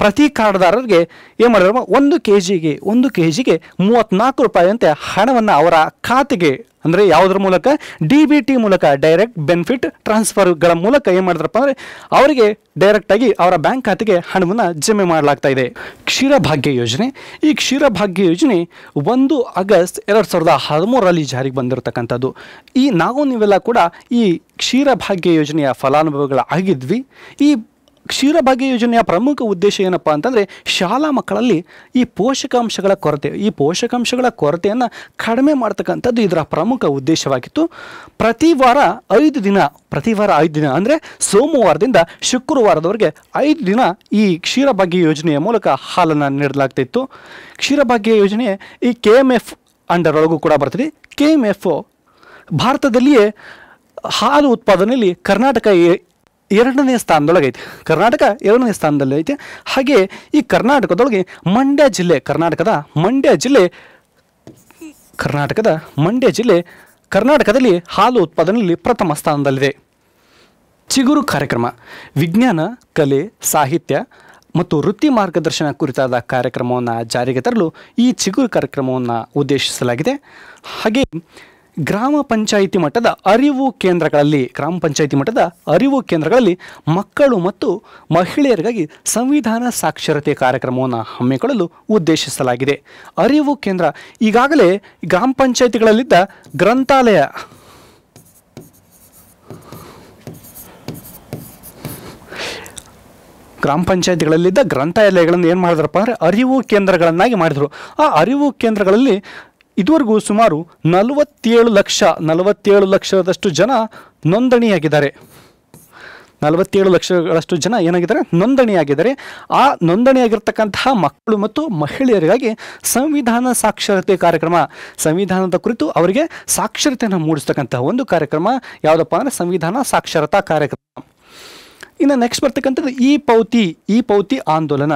ಪ್ರತಿ ಕಾರ್ಡ್ದಾರರಿಗೆ ಏನು ಮಾಡಿದ್ರು, 1 ಕೆಜಿಗೆ 34 ರೂಪಾಯಿಯಂತೆ ಹಣವನ್ನು ಅವರ ಖಾತೆಗೆ ಅಂದರೆ ಯಾವುದರ ಮೂಲಕ DBT ಮೂಲಕ ಡೈರೆಕ್ಟ್ ಬೆನಿಫಿಟ್ ಟ್ರಾನ್ಸ್ಫರ್ಗಳ ಮೂಲಕ ಏನು ಮಾಡಿದ್ರಪ್ಪ ಅಂದರೆ ಅವರಿಗೆ ಡೈರೆಕ್ಟಾಗಿ ಅವರ ಬ್ಯಾಂಕ್ ಖಾತೆಗೆ ಹಣವನ್ನು ಜಮೆ ಮಾಡಲಾಗ್ತಾ ಇದೆ. ಕ್ಷೀರಭಾಗ್ಯ ಯೋಜನೆ. ಈ ಕ್ಷೀರಭಾಗ್ಯ ಯೋಜನೆ 1 ಆಗಸ್ಟ್ 2013ರಲ್ಲಿ ಜಾರಿಗೆ ಬಂದಿರತಕ್ಕಂಥದ್ದು. ನೀವೆಲ್ಲ ಕೂಡ ಈ ಕ್ಷೀರಭಾಗ್ಯ ಯೋಜನೆಯ ಫಲಾನುಭವಿಗಳಾಗಿದ್ವಿ. ಈ ಕ್ಷೀರಭಾಗ್ಯ ಯೋಜನೆಯ ಪ್ರಮುಖ ಉದ್ದೇಶ ಏನಪ್ಪ ಅಂತಂದರೆ ಶಾಲಾ ಮಕ್ಕಳಲ್ಲಿ ಈ ಪೋಷಕಾಂಶಗಳ ಕೊರತೆಯನ್ನು ಕಡಿಮೆ ಮಾಡ್ತಕ್ಕಂಥದ್ದು ಇದರ ಪ್ರಮುಖ ಉದ್ದೇಶವಾಗಿತ್ತು. ಪ್ರತಿ ವಾರ 5 ದಿನ ಅಂದರೆ ಸೋಮವಾರದಿಂದ ಶುಕ್ರವಾರದವರೆಗೆ 5 ದಿನ ಈ ಕ್ಷೀರಭಾಗ್ಯ ಯೋಜನೆಯ ಮೂಲಕ ಹಾಲನ್ನು ನೀಡಲಾಗ್ತಿತ್ತು. ಕ್ಷೀರಭಾಗ್ಯ ಯೋಜನೆ ಈ KMF ಅಂಡರ್ ಒಳಗೂ ಕೂಡ ಬರ್ತದೆ. KMF ಭಾರತದಲ್ಲಿಯೇ ಹಾಲು ಉತ್ಪಾದನೆಯಲ್ಲಿ ಕರ್ನಾಟಕ 2ನೇ ಸ್ಥಾನದಲ್ಲಿ ಐತೆ. ಹಾಗೆ ಈ ಕರ್ನಾಟಕದೊಳಗೆ ಮಂಡ್ಯ ಜಿಲ್ಲೆ ಕರ್ನಾಟಕದಲ್ಲಿ ಹಾಲು ಉತ್ಪಾದನೆಯಲ್ಲಿ ಪ್ರಥಮ ಸ್ಥಾನದಲ್ಲಿದೆ. ಚಿಗುರು ಕಾರ್ಯಕ್ರಮ ವಿಜ್ಞಾನ, ಕಲೆ, ಸಾಹಿತ್ಯ ಮತ್ತು ವೃತ್ತಿ ಮಾರ್ಗದರ್ಶನ ಕುರಿತಾದ ಕಾರ್ಯಕ್ರಮವನ್ನು ಜಾರಿಗೆ ತರಲು ಈ ಚಿಗುರು ಕಾರ್ಯಕ್ರಮವನ್ನು ಉದ್ದೇಶಿಸಲಾಗಿದೆ. ಹಾಗೆ ಗ್ರಾಮ ಪಂಚಾಯಿತಿ ಮಟ್ಟದ ಅರಿವು ಕೇಂದ್ರಗಳಲ್ಲಿ ಮಕ್ಕಳು ಮತ್ತು ಮಹಿಳೆಯರಿಗಾಗಿ ಸಂವಿಧಾನ ಸಾಕ್ಷರತೆ ಕಾರ್ಯಕ್ರಮವನ್ನು ಹಮ್ಮಿಕೊಳ್ಳಲು ಉದ್ದೇಶಿಸಲಾಗಿದೆ. ಅರಿವು ಕೇಂದ್ರ ಈಗಾಗಲೇ ಗ್ರಾಮ ಪಂಚಾಯಿತಿಗಳಲ್ಲಿದ್ದ ಗ್ರಂಥಾಲಯಗಳನ್ನು ಏನು ಮಾಡಿದ್ರಪ್ಪ ಅಂದರೆ ಅರಿವು ಕೇಂದ್ರಗಳನ್ನಾಗಿ ಮಾಡಿದರು. ಆ ಅರಿವು ಕೇಂದ್ರಗಳಲ್ಲಿ ಇದುವರೆಗೂ ಸುಮಾರು 47 ಲಕ್ಷದಷ್ಟು ಜನ ನೋಂದಣಿಯಾಗಿದ್ದಾರೆ. 47 ಲಕ್ಷಗಳಷ್ಟು ಜನ ನೋಂದಣಿಯಾಗಿದ್ದಾರೆ. ಆ ನೋಂದಣಿಯಾಗಿರ್ತಕ್ಕಂತಹ ಮಕ್ಕಳು ಮತ್ತು ಮಹಿಳೆಯರಿಗಾಗಿ ಸಂವಿಧಾನ ಸಾಕ್ಷರತೆ ಕಾರ್ಯಕ್ರಮ, ಸಂವಿಧಾನದ ಕುರಿತು ಅವರಿಗೆ ಸಾಕ್ಷರತೆಯನ್ನು ಮೂಡಿಸ್ತಕ್ಕಂತಹ ಒಂದು ಕಾರ್ಯಕ್ರಮ ಯಾವುದಪ್ಪ ಅಂದರೆ ಸಂವಿಧಾನ ಸಾಕ್ಷರತಾ ಕಾರ್ಯಕ್ರಮ. ಇನ್ನು ನೆಕ್ಸ್ಟ್ ಬರ್ತಕ್ಕಂಥದ್ದು ಈ ಪೌತಿ ಆಂದೋಲನ.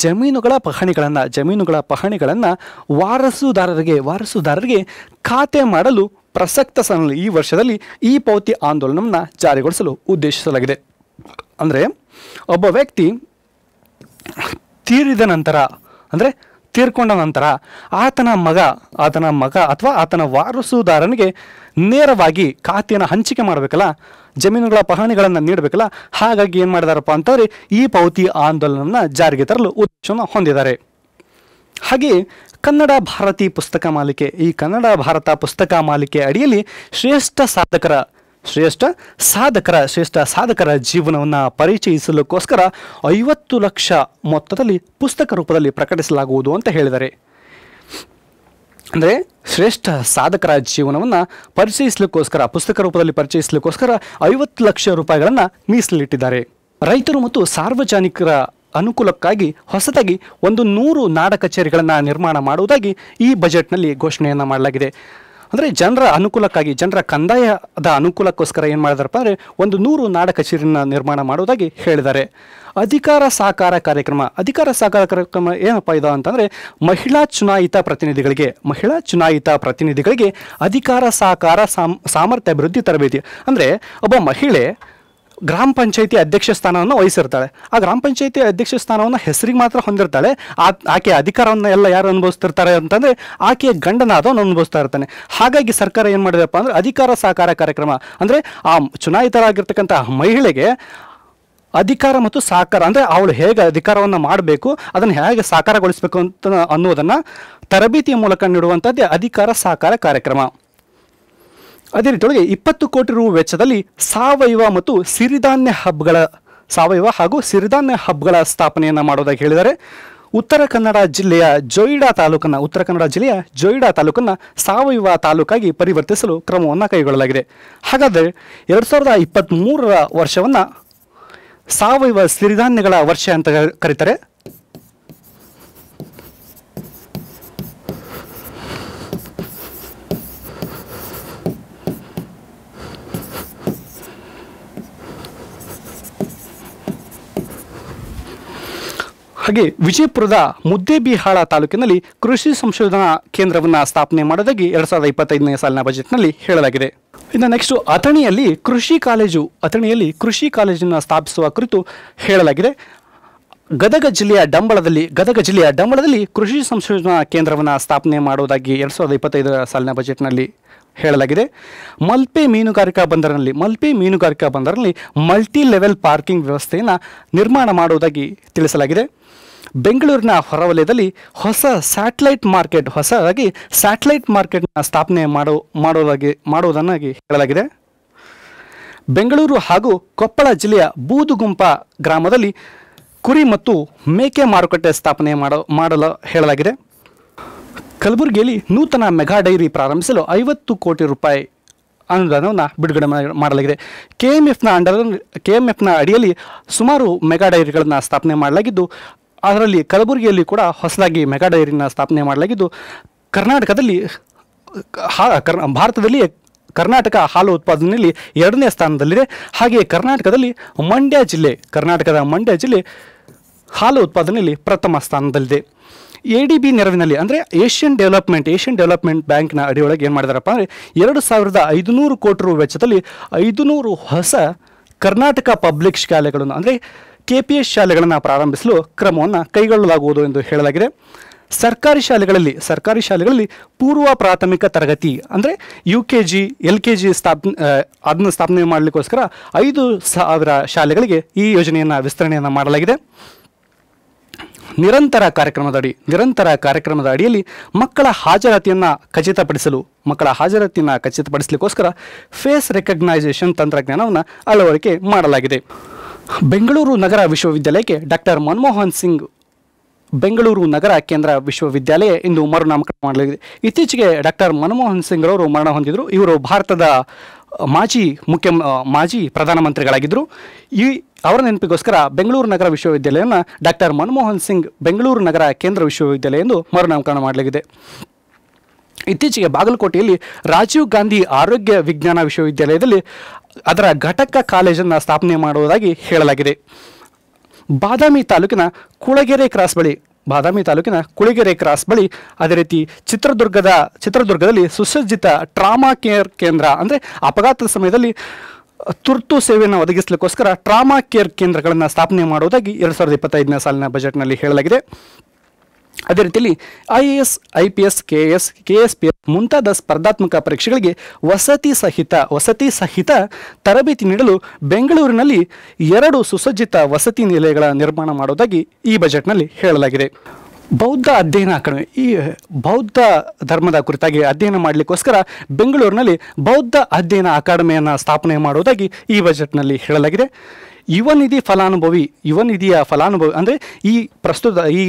ಜಮೀನುಗಳ ಪಹಣಿಗಳನ್ನು ವಾರಸುದಾರರಿಗೆ ಖಾತೆ ಮಾಡಲು ಪ್ರಸಕ್ತ ಸಾಲಿನಲ್ಲಿ ಈ ವರ್ಷದಲ್ಲಿ ಈ ಪೌತಿ ಆಂದೋಲನವನ್ನು ಜಾರಿಗೊಳಿಸಲು ಉದ್ದೇಶಿಸಲಾಗಿದೆ. ಅಂದರೆ ಒಬ್ಬ ವ್ಯಕ್ತಿ ತೀರ್ಕೊಂಡ ನಂತರ ಆತನ ಮಗ ಅಥವಾ ಆತನ ವಾರಸುದಾರನಿಗೆ ನೇರವಾಗಿ ಖಾತೆಯನ್ನು ಹಂಚಿಕೆ ಮಾಡಬೇಕಲ್ಲ, ಜಮೀನುಗಳ ಪಹಣಿಗಳನ್ನು ನೀಡಬೇಕಲ್ಲ. ಹಾಗಾಗಿ ಏನು ಮಾಡಿದಾರಪ್ಪ ಅಂತಂದರೆ ಈ ಪೌತಿ ಆಂದೋಲನವನ್ನು ಜಾರಿಗೆ ತರಲು ಉದ್ದೇಶವನ್ನು ಹೊಂದಿದ್ದಾರೆ. ಹಾಗೆ ಕನ್ನಡ ಭಾರತಿ ಪುಸ್ತಕ ಮಾಲಿಕೆ. ಈ ಕನ್ನಡ ಭಾರತ ಪುಸ್ತಕ ಮಾಲಿಕೆ ಅಡಿಯಲ್ಲಿ ಶ್ರೇಷ್ಠ ಸಾಧಕರ ಜೀವನವನ್ನು ಪರಿಚಯಿಸಲಿಕ್ಕೋಸ್ಕರ 50 ಲಕ್ಷ ಮೊತ್ತದಲ್ಲಿ ಪುಸ್ತಕ ರೂಪದಲ್ಲಿ ಪ್ರಕಟಿಸಲಾಗುವುದು ಅಂತ ಹೇಳಿದ್ದಾರೆ. ಅಂದರೆ ಶ್ರೇಷ್ಠ ಸಾಧಕರ ಜೀವನವನ್ನು ಪುಸ್ತಕ ರೂಪದಲ್ಲಿ ಪರಿಚಯಿಸಲಿಕ್ಕೋಸ್ಕರ 50 ಲಕ್ಷ ರೂಪಾಯಿಗಳನ್ನು ಮೀಸಲಿಟ್ಟಿದ್ದಾರೆ. ರೈತರು ಮತ್ತು ಅನುಕೂಲಕ್ಕಾಗಿ ಹೊಸದಾಗಿ 100 ನಾಡ ಕಚೇರಿಗಳನ್ನು ನಿರ್ಮಾಣ ಮಾಡುವುದಾಗಿ ಈ ಬಜೆಟ್ನಲ್ಲಿ ಘೋಷಣೆಯನ್ನು ಮಾಡಲಾಗಿದೆ. ಅಂದರೆ ಜನರ ಅನುಕೂಲಕ್ಕಾಗಿ, ಜನರ ಕಂದಾಯದ ಅನುಕೂಲಕ್ಕೋಸ್ಕರ ಏನು ಮಾಡಿದಾರಪ್ಪ ಅಂದರೆ 100 ನಾಡ ಕಚೇರಿನ ನಿರ್ಮಾಣ ಮಾಡುವುದಾಗಿ ಹೇಳಿದ್ದಾರೆ. ಅಧಿಕಾರ ಸಹಕಾರ ಕಾರ್ಯಕ್ರಮ ಏನಪ್ಪ ಇದು ಅಂತಂದರೆ ಮಹಿಳಾ ಚುನಾಯಿತ ಪ್ರತಿನಿಧಿಗಳಿಗೆ ಅಧಿಕಾರ ಸಹಕಾರ ಸಾಮರ್ಥ್ಯ ಅಭಿವೃದ್ಧಿ ತರಬೇತಿ. ಅಂದರೆ ಒಬ್ಬ ಮಹಿಳೆ ಗ್ರಾಮ ಪಂಚಾಯಿತಿ ಅಧ್ಯಕ್ಷ ಸ್ಥಾನವನ್ನು ವಹಿಸಿರ್ತಾಳೆ. ಆ ಗ್ರಾಮ ಪಂಚಾಯಿತಿ ಅಧ್ಯಕ್ಷ ಸ್ಥಾನವನ್ನು ಹೆಸರಿಗೆ ಮಾತ್ರ ಹೊಂದಿರ್ತಾಳೆ. ಆಕೆ ಅಧಿಕಾರವನ್ನು ಎಲ್ಲ ಯಾರು ಅನುಭವಿಸ್ತಿರ್ತಾರೆ ಅಂತಂದರೆ ಆಕೆಯ ಗಂಡನಾದವನು ಅನುಭವಿಸ್ತಾ ಇರ್ತಾನೆ. ಹಾಗಾಗಿ ಸರ್ಕಾರ ಏನು ಮಾಡಿದೆಪ್ಪ ಅಂದರೆ ಅಧಿಕಾರ ಸಹಕಾರ ಕಾರ್ಯಕ್ರಮ ಅಂದರೆ ಆ ಚುನಾಯಿತರಾಗಿರ್ತಕ್ಕಂಥ ಮಹಿಳೆಗೆ ಅಧಿಕಾರ ಮತ್ತು ಸಹಕಾರ ಅಂದರೆ ಅವಳು ಹೇಗೆ ಅಧಿಕಾರವನ್ನು ಮಾಡಬೇಕು, ಅದನ್ನು ಹೇಗೆ ಸಾಕಾರಗೊಳಿಸಬೇಕು ಅಂತ ಅನ್ನೋದನ್ನು ತರಬೇತಿಯ ಮೂಲಕ ನೀಡುವಂಥದ್ದೇ ಅಧಿಕಾರ ಸಹಕಾರ ಕಾರ್ಯಕ್ರಮ. ಅದೇ ರೀತಿಯೊಳಗೆ 20 ಕೋಟಿ ರು ವೆಚ್ಚದಲ್ಲಿ ಸಾವಯವ ಹಾಗೂ ಸಿರಿಧಾನ್ಯ ಹಬ್ಗಳ ಸ್ಥಾಪನೆಯನ್ನು ಮಾಡೋದಾಗಿ ಹೇಳಿದ್ದಾರೆ. ಉತ್ತರ ಕನ್ನಡ ಜಿಲ್ಲೆಯ ಜೊಯ್ಡಾ ತಾಲೂಕನ್ನು ಸಾವಯವ ತಾಲೂಕಾಗಿ ಪರಿವರ್ತಿಸಲು ಕ್ರಮವನ್ನು ಕೈಗೊಳ್ಳಲಾಗಿದೆ. ಹಾಗಾದರೆ 2023ರ ವರ್ಷವನ್ನು ಸಾವಯವ ಸಿರಿಧಾನ್ಯಗಳ ವರ್ಷ ಅಂತ ಕರೀತಾರೆ. ಹಾಗೆ ವಿಜಯಪುರದ ಮುದ್ದೇಬಿಹಾಳ ತಾಲೂಕಿನಲ್ಲಿ ಕೃಷಿ ಸಂಶೋಧನಾ ಕೇಂದ್ರವನ್ನು ಸ್ಥಾಪನೆ ಮಾಡೋದಾಗಿ 2025ನೇ ಸಾಲಿನ ಬಜೆಟ್ನಲ್ಲಿ ಹೇಳಲಾಗಿದೆ. ಇನ್ನು ನೆಕ್ಸ್ಟ್ ಅಥಣಿಯಲ್ಲಿ ಕೃಷಿ ಕಾಲೇಜನ್ನು ಸ್ಥಾಪಿಸುವ ಕುರಿತು ಹೇಳಲಾಗಿದೆ. ಗದಗ ಜಿಲ್ಲೆಯ ಡಂಬಳದಲ್ಲಿ ಕೃಷಿ ಸಂಶೋಧನಾ ಕೇಂದ್ರವನ್ನು ಸ್ಥಾಪನೆ ಮಾಡುವುದಾಗಿ 2025 ಸಾಲಿನ ಬಜೆಟ್ನಲ್ಲಿ ಹೇಳಲಾಗಿದೆ. ಮಲ್ಪೆ ಮೀನುಗಾರಿಕಾ ಬಂದರಿನಲ್ಲಿ ಮಲ್ಟಿ ಲೆವೆಲ್ ಪಾರ್ಕಿಂಗ್ ವ್ಯವಸ್ಥೆಯನ್ನು ನಿರ್ಮಾಣ ಮಾಡುವುದಾಗಿ ತಿಳಿಸಲಾಗಿದೆ. ಬೆಂಗಳೂರಿನ ಹೊರವಲಯದಲ್ಲಿ ಹೊಸದಾಗಿ ಸ್ಯಾಟಲೈಟ್ ಮಾರ್ಕೆಟ್ನ ಸ್ಥಾಪನೆ ಮಾಡುವುದನ್ನಾಗಿ ಹೇಳಲಾಗಿದೆ. ಬೆಂಗಳೂರು ಹಾಗೂ ಕೊಪ್ಪಳ ಜಿಲ್ಲೆಯ ಬೂದುಗುಂಪ ಗ್ರಾಮದಲ್ಲಿ ಕುರಿ ಮತ್ತು ಮೇಕೆ ಮಾರುಕಟ್ಟೆ ಸ್ಥಾಪನೆ ಮಾಡಲು ಹೇಳಲಾಗಿದೆ. ಕಲಬುರಗಿಯಲ್ಲಿ ನೂತನ ಮೆಗಾ ಡೈರಿ ಪ್ರಾರಂಭಿಸಲು 50 ಕೋಟಿ ರೂಪಾಯಿ ಅನುದಾನವನ್ನು ಬಿಡುಗಡೆ ಮಾಡಲಾಗಿದೆ. ಕೆಎಂಎಫ್ನ ಅಡಿಯಲ್ಲಿ ಸುಮಾರು ಮೆಗಾ ಡೈರಿಗಳನ್ನು ಸ್ಥಾಪನೆ ಮಾಡಲಾಗಿದ್ದು, ಅದರಲ್ಲಿ ಕಲಬುರಗಿಯಲ್ಲಿ ಕೂಡ ಹೊಸದಾಗಿ ಮೆಗಾ ಡೈರಿನ ಸ್ಥಾಪನೆ ಮಾಡಲಾಗಿದ್ದು, ಭಾರತದಲ್ಲಿ ಕರ್ನಾಟಕ ಹಾಲು ಉತ್ಪಾದನೆಯಲ್ಲಿ 2ನೇ ಸ್ಥಾನದಲ್ಲಿದೆ. ಹಾಗೆಯೇ ಕರ್ನಾಟಕದ ಮಂಡ್ಯ ಜಿಲ್ಲೆ ಹಾಲು ಉತ್ಪಾದನೆಯಲ್ಲಿ ಪ್ರಥಮ ಸ್ಥಾನದಲ್ಲಿದೆ. ADB ನೆರವಿನಲ್ಲಿ ಅಂದರೆ ಏಷ್ಯನ್ ಡೆವಲಪ್ಮೆಂಟ್ ಬ್ಯಾಂಕ್ನ ಅಡಿಯೊಳಗೆ ಏನು ಮಾಡಿದಾರಪ್ಪ ಅಂದರೆ 2500 ಕೋಟಿ ರು ವೆಚ್ಚದಲ್ಲಿ 500 ಹೊಸ ಕರ್ನಾಟಕ ಪಬ್ಲಿಕ್ ಶಾಲೆಗಳನ್ನು ಅಂದರೆ KPS ಶಾಲೆಗಳನ್ನು ಪ್ರಾರಂಭಿಸಲು ಕ್ರಮವನ್ನು ಕೈಗೊಳ್ಳಲಾಗುವುದು ಎಂದು ಹೇಳಲಾಗಿದೆ. ಸರ್ಕಾರಿ ಶಾಲೆಗಳಲ್ಲಿ ಪೂರ್ವ ಪ್ರಾಥಮಿಕ ತರಗತಿ ಅಂದರೆ UKG LKG ಅದನ್ನು ಸ್ಥಾಪನೆ ಮಾಡಲಿಕ್ಕೋಸ್ಕರ 5000 ಶಾಲೆಗಳಿಗೆ ಈ ಯೋಜನೆಯನ್ನು ವಿಸ್ತರಣೆಯನ್ನು ಮಾಡಲಾಗಿದೆ. ನಿರಂತರ ಕಾರ್ಯಕ್ರಮದ ಅಡಿಯಲ್ಲಿ ಮಕ್ಕಳ ಹಾಜರಾತಿಯನ್ನು ಖಚಿತಪಡಿಸಲಿಕ್ಕೋಸ್ಕರ ಫೇಸ್ ರೆಕಗ್ನೈಸೇಷನ್ ತಂತ್ರಜ್ಞಾನವನ್ನು ಅಳವಡಿಕೆ ಮಾಡಲಾಗಿದೆ. ಬೆಂಗಳೂರು ನಗರ ವಿಶ್ವವಿದ್ಯಾಲಯಕ್ಕೆ ಡಾಕ್ಟರ್ ಮನಮೋಹನ್ ಸಿಂಗ್ ಬೆಂಗಳೂರು ನಗರ ಕೇಂದ್ರ ವಿಶ್ವವಿದ್ಯಾಲಯ ಇಂದು ಮರುನಾಮಕರಣ ಮಾಡಲಾಗಿದೆ. ಇತ್ತೀಚೆಗೆ ಡಾಕ್ಟರ್ ಮನಮೋಹನ್ ಸಿಂಗ್ ಅವರು ಮರಣ ಹೊಂದಿದರು. ಇವರು ಭಾರತದ ಮಾಜಿ ಪ್ರಧಾನಮಂತ್ರಿಗಳಾಗಿದ್ದರು. ಅವರ ನೆನಪಿಗೋಸ್ಕರ ಬೆಂಗಳೂರು ನಗರ ವಿಶ್ವವಿದ್ಯಾಲಯವನ್ನು ಡಾಕ್ಟರ್ ಮನಮೋಹನ್ ಸಿಂಗ್ ಬೆಂಗಳೂರು ನಗರ ಕೇಂದ್ರ ವಿಶ್ವವಿದ್ಯಾಲಯ ಎಂದು ಮರುನಾಮಕರಣ ಮಾಡಲಾಗಿದೆ. ಇತ್ತೀಚೆಗೆ ಬಾಗಲಕೋಟೆಯಲ್ಲಿ ರಾಜೀವ್ ಗಾಂಧಿ ಆರೋಗ್ಯ ವಿಜ್ಞಾನ ವಿಶ್ವವಿದ್ಯಾಲಯದಲ್ಲಿ ಅದರ ಘಟಕ ಕಾಲೇಜನ್ನು ಸ್ಥಾಪನೆ ಮಾಡುವುದಾಗಿ ಹೇಳಲಾಗಿದೆ. ಬಾದಾಮಿ ತಾಲೂಕಿನ ಕುಳಗೆರೆ ಕ್ರಾಸ್ ಬಳಿ ಅದೇ ರೀತಿ ಚಿತ್ರದುರ್ಗದಲ್ಲಿ ಸುಸಜ್ಜಿತ ಟ್ರಾಮಾ ಕೇರ್ ಕೇಂದ್ರ ಅಂದರೆ ಅಪಘಾತದ ಸಮಯದಲ್ಲಿ ತುರ್ತು ಸೇವೆಯನ್ನು ಒದಗಿಸಲಿಕ್ಕೋಸ್ಕರ ಟ್ರಾಮಾ ಕೇರ್ ಕೇಂದ್ರಗಳನ್ನು ಸ್ಥಾಪನೆ ಮಾಡುವುದಾಗಿ 2025ನೇ ಸಾಲಿನ ಬಜೆಟ್ನಲ್ಲಿ ಹೇಳಲಾಗಿದೆ. ಅದೇ ರೀತಿಯಲ್ಲಿ IAS IPS KSPS ಮುಂತಾದ ಸ್ಪರ್ಧಾತ್ಮಕ ಪರೀಕ್ಷೆಗಳಿಗೆ ವಸತಿ ಸಹಿತ ತರಬೇತಿ ನೀಡಲು ಬೆಂಗಳೂರಿನಲ್ಲಿ 2 ಸುಸಜ್ಜಿತ ವಸತಿ ನಿಲಯಗಳ ನಿರ್ಮಾಣ ಮಾಡುವುದಾಗಿ ಈ ಬಜೆಟ್ನಲ್ಲಿ ಹೇಳಲಾಗಿದೆ. ಬೌದ್ಧ ಅಧ್ಯಯನ ಅಕಾಡೆಮಿ ಈ ಬೌದ್ಧ ಧರ್ಮದ ಕುರಿತಾಗಿ ಅಧ್ಯಯನ ಮಾಡಲಿಕ್ಕೋಸ್ಕರ ಬೆಂಗಳೂರಿನಲ್ಲಿ ಬೌದ್ಧ ಅಧ್ಯಯನ ಅಕಾಡೆಮಿಯನ್ನು ಸ್ಥಾಪನೆ ಮಾಡುವುದಾಗಿ ಈ ಬಜೆಟ್ನಲ್ಲಿ ಹೇಳಲಾಗಿದೆ. ಯುವ ನಿಧಿಯ ಫಲಾನುಭವಿ ಅಂದರೆ ಈ ಪ್ರಸ್ತುತ ಈ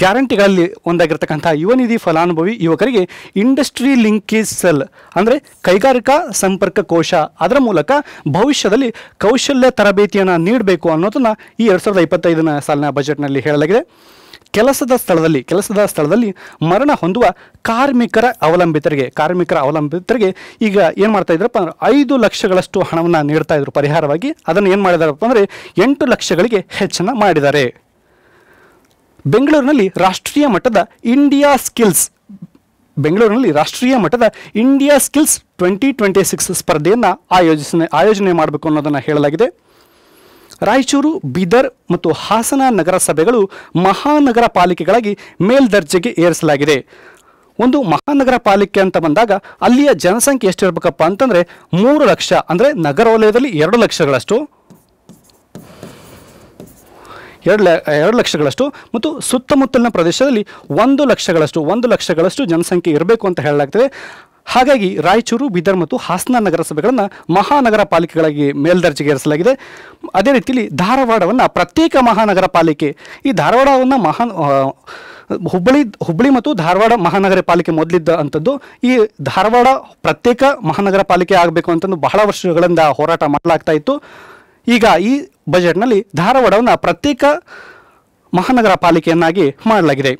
ಗ್ಯಾರಂಟಿಗಳಲ್ಲಿ ಒಂದಾಗಿರ್ತಕ್ಕಂಥ ಯುವ ನಿಧಿ ಫಲಾನುಭವಿ ಯುವಕರಿಗೆ ಇಂಡಸ್ಟ್ರಿ ಲಿಂಕೇಜ್ ಸೆಲ್ ಅಂದರೆ ಕೈಗಾರಿಕಾ ಸಂಪರ್ಕ ಕೋಶ ಅದರ ಮೂಲಕ ಭವಿಷ್ಯದಲ್ಲಿ ಕೌಶಲ್ಯ ತರಬೇತಿಯನ್ನು ನೀಡಬೇಕು ಅನ್ನೋದನ್ನು ಈ 2025ನೇ ಸಾಲಿನ ಬಜೆಟ್ನಲ್ಲಿ ಹೇಳಲಾಗಿದೆ. ಕೆಲಸದ ಸ್ಥಳದಲ್ಲಿ ಮರಣ ಹೊಂದುವ ಕಾರ್ಮಿಕರ ಅವಲಂಬಿತರಿಗೆ ಈಗ ಏನು ಮಾಡ್ತಾ ಇದ್ರಪ್ಪ ಅಂದ್ರೆ 5 ಲಕ್ಷಗಳಷ್ಟು ಹಣವನ್ನು ನೀಡ್ತಾ ಇದ್ರು ಪರಿಹಾರವಾಗಿ. ಅದನ್ನು ಏನು ಮಾಡಿದಾರಪ್ಪ ಅಂದರೆ 8 ಲಕ್ಷಗಳಿಗೆ ಹೆಚ್ಚನ್ನು ಮಾಡಿದ್ದಾರೆ. ಬೆಂಗಳೂರಿನಲ್ಲಿ ರಾಷ್ಟ್ರೀಯ ಮಟ್ಟದ ಇಂಡಿಯಾ ಸ್ಕಿಲ್ಸ್ 2026 ಸ್ಪರ್ಧೆಯನ್ನು ಆಯೋಜನೆ ಮಾಡಬೇಕು ಅನ್ನೋದನ್ನು ಹೇಳಲಾಗಿದೆ. ರಾಯಚೂರು, ಬೀದರ್ ಮತ್ತು ಹಾಸನ ನಗರಸಭೆಗಳು ಮಹಾನಗರ ಪಾಲಿಕೆಗಳಾಗಿ ಮೇಲ್ದರ್ಜೆಗೆ ಏರಿಸಲಾಗಿದೆ. ಒಂದು ಮಹಾನಗರ ಪಾಲಿಕೆ ಅಂತ ಬಂದಾಗ ಅಲ್ಲಿಯ ಜನಸಂಖ್ಯೆ ಎಷ್ಟಿರಬೇಕಪ್ಪ ಅಂತಂದರೆ 3 ಲಕ್ಷ, ಅಂದರೆ ನಗರ ವಲಯದಲ್ಲಿ 2 ಲಕ್ಷಗಳಷ್ಟು ಮತ್ತು ಸುತ್ತಮುತ್ತಲಿನ ಪ್ರದೇಶದಲ್ಲಿ 1 ಲಕ್ಷಗಳಷ್ಟು ಜನಸಂಖ್ಯೆ ಇರಬೇಕು ಅಂತ ಹೇಳಲಾಗ್ತದೆ. ಹಾಗಾಗಿ ರಾಯಚೂರು, ಬೀದರ್ ಮತ್ತು ಹಾಸನ ನಗರಸಭೆಗಳನ್ನು ಮಹಾನಗರ ಪಾಲಿಕೆಗಳಾಗಿ ಮೇಲ್ದರ್ಜೆಗೆ ಏರಿಸಲಾಗಿದೆ. ಅದೇ ರೀತಿಯಲ್ಲಿ ಧಾರವಾಡವನ್ನು ಪ್ರತ್ಯೇಕ ಮಹಾನಗರ ಪಾಲಿಕೆ, ಈ ಧಾರವಾಡವನ್ನು ಹುಬ್ಬಳ್ಳಿ ಮತ್ತು ಧಾರವಾಡ ಮಹಾನಗರ ಪಾಲಿಕೆ ಮೊದಲಿದ್ದ ಅಂಥದ್ದು, ಈ ಧಾರವಾಡ ಪ್ರತ್ಯೇಕ ಮಹಾನಗರ ಪಾಲಿಕೆ ಆಗಬೇಕು ಅಂತಂದು ಬಹಳ ವರ್ಷಗಳಿಂದ ಹೋರಾಟ ಮಾಡಲಾಗ್ತಾ ಇತ್ತು. ಈಗ ಈ ಬಜೆಟ್ನಲ್ಲಿ ಧಾರವಾಡವನ್ನು ಪ್ರತ್ಯೇಕ ಮಹಾನಗರ ಪಾಲಿಕೆಯನ್ನಾಗಿ ಮಾಡಲಾಗಿದೆ.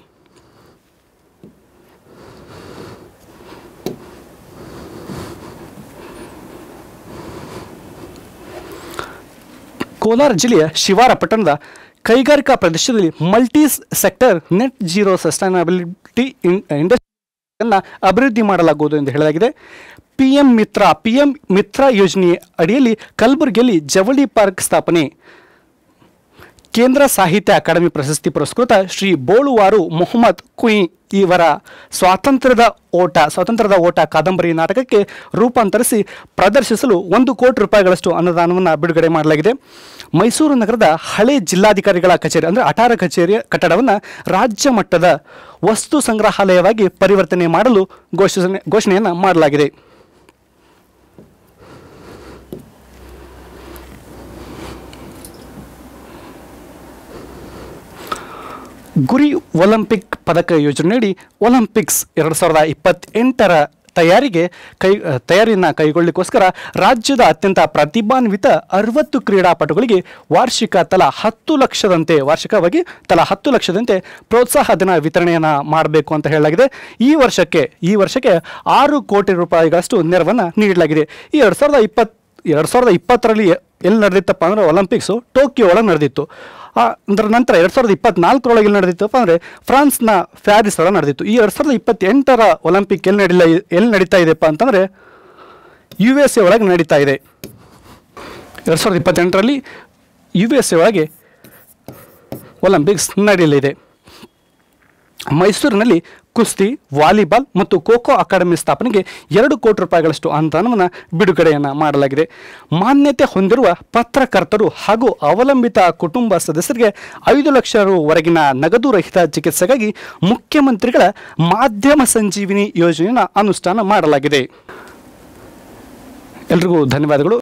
ಕೋಲಾರ ಜಿಲ್ಲೆಯ ಶಿವಾರ ಪಟ್ಟಣದ ಕೈಗಾರಿಕಾ ಪ್ರದೇಶದಲ್ಲಿ multi sector net zero sustainability ಇಂಡಸ್ಟ್ರಿಯನ್ನು ಅಭಿವೃದ್ಧಿ ಮಾಡಲಾಗುವುದು ಎಂದು ಹೇಳಲಾಗಿದೆ. PM ಮಿತ್ರ ಯೋಜನೆ ಅಡಿಯಲ್ಲಿ ಕಲಬುರಗಿಯಲ್ಲಿ ಜವಳಿ ಪಾರ್ಕ್ ಸ್ಥಾಪನೆ. ಕೇಂದ್ರ ಸಾಹಿತ್ಯ ಅಕಾಡೆಮಿ ಪ್ರಶಸ್ತಿ ಪುರಸ್ಕೃತ ಶ್ರೀ ಬೋಳುವಾರು ಮೊಹಮ್ಮದ್ ಕುಯಿ ಇವರ ಸ್ವಾತಂತ್ರ್ಯದ ಓಟ ಕಾದಂಬರಿ ನಾಟಕಕ್ಕೆ ರೂಪಾಂತರಿಸಿ ಪ್ರದರ್ಶಿಸಲು 1 ಕೋಟಿ ರೂಪಾಯಿಗಳಷ್ಟು ಅನುದಾನವನ್ನು ಬಿಡುಗಡೆ ಮಾಡಲಾಗಿದೆ. ಮೈಸೂರು ನಗರದ ಹಳೆ ಜಿಲ್ಲಾಧಿಕಾರಿಗಳ ಕಚೇರಿ ಅಂದರೆ ಅಟಾರ ಕಚೇರಿಯ ಕಟ್ಟಡವನ್ನು ರಾಜ್ಯ ಮಟ್ಟದ ವಸ್ತು ಸಂಗ್ರಹಾಲಯವಾಗಿ ಪರಿವರ್ತನೆ ಮಾಡಲು ಘೋಷಣೆಯನ್ನು ಮಾಡಲಾಗಿದೆ. ಗುರಿ ಒಲಿಂಪಿಕ್ ಪದಕ ಯೋಜನೆಯಡಿ ಒಲಿಂಪಿಕ್ಸ್ 2028ರ ತಯಾರಿಯನ್ನು ಕೈಗೊಳ್ಳಲಿಕ್ಕೋಸ್ಕರ ರಾಜ್ಯದ ಅತ್ಯಂತ ಪ್ರತಿಭಾನ್ವಿತ 60 ಕ್ರೀಡಾಪಟುಗಳಿಗೆ ವಾರ್ಷಿಕವಾಗಿ ತಲಾ 10 ಲಕ್ಷದಂತೆ ಪ್ರೋತ್ಸಾಹ ಧನ ವಿತರಣೆಯನ್ನು ಮಾಡಬೇಕು ಅಂತ ಹೇಳಲಾಗಿದೆ. ಈ ವರ್ಷಕ್ಕೆ 6 ಕೋಟಿ ರೂಪಾಯಿಗಳಷ್ಟು ನೆರವನ್ನು ನೀಡಲಾಗಿದೆ. ಈ 2020ರಲ್ಲಿ ಎಲ್ಲಿ ನಡೆದಿತ್ತಪ್ಪ ಅಂದರೆ ಒಲಿಂಪಿಕ್ಸು ಟೋಕಿಯೋ ಒಳಗೆ ನಡೆದಿತ್ತು. ಅದರ ನಂತರ 2024ರೊಳಗೆ ನಡೆದಿತ್ತಪ್ಪ ಅಂದರೆ ಫ್ರಾನ್ಸ್ನ ಪ್ಯಾರಿಸ್ ಒಳಗೆ ನಡೆದಿತ್ತು. ಈ 2028ರ ಒಲಿಂಪಿಕ್ ಎಲ್ಲಿ ನಡೀತಾ ಇದೆಯಪ್ಪ ಅಂತಂದರೆ USA ಒಳಗೆ ನಡೀತಾ ಇದೆ. 2028ರಲ್ಲಿ USA ಒಳಗೆ ಒಲಿಂಪಿಕ್ಸ್ ನಡೆಯಲಿದೆ. ಮೈಸೂರಿನಲ್ಲಿ ಕುಸ್ತಿ, ವಾಲಿಬಾಲ್ ಮತ್ತು ಖೋಖೋ ಅಕಾಡೆಮಿ ಸ್ಥಾಪನೆಗೆ 2 ಕೋಟಿ ರೂಪಾಯಿಗಳಷ್ಟು ಅನುದಾನವನ್ನು ಬಿಡುಗಡೆಯನ್ನು ಮಾಡಲಾಗಿದೆ. ಮಾನ್ಯತೆ ಹೊಂದಿರುವ ಪತ್ರಕರ್ತರು ಹಾಗೂ ಅವಲಂಬಿತ ಕುಟುಂಬ ಸದಸ್ಯರಿಗೆ 5 ಲಕ್ಷ ರೂ.ವರೆಗಿನ ನಗದು ರಹಿತ ಚಿಕಿತ್ಸೆಗಾಗಿ ಮುಖ್ಯಮಂತ್ರಿಗಳ ಮಾಧ್ಯಮ ಸಂಜೀವಿನಿ ಯೋಜನೆಯನ್ನು ಅನುಷ್ಠಾನ ಮಾಡಲಾಗಿದೆ. ಎಲ್ರಿಗೂ ಧನ್ಯವಾದಗಳು.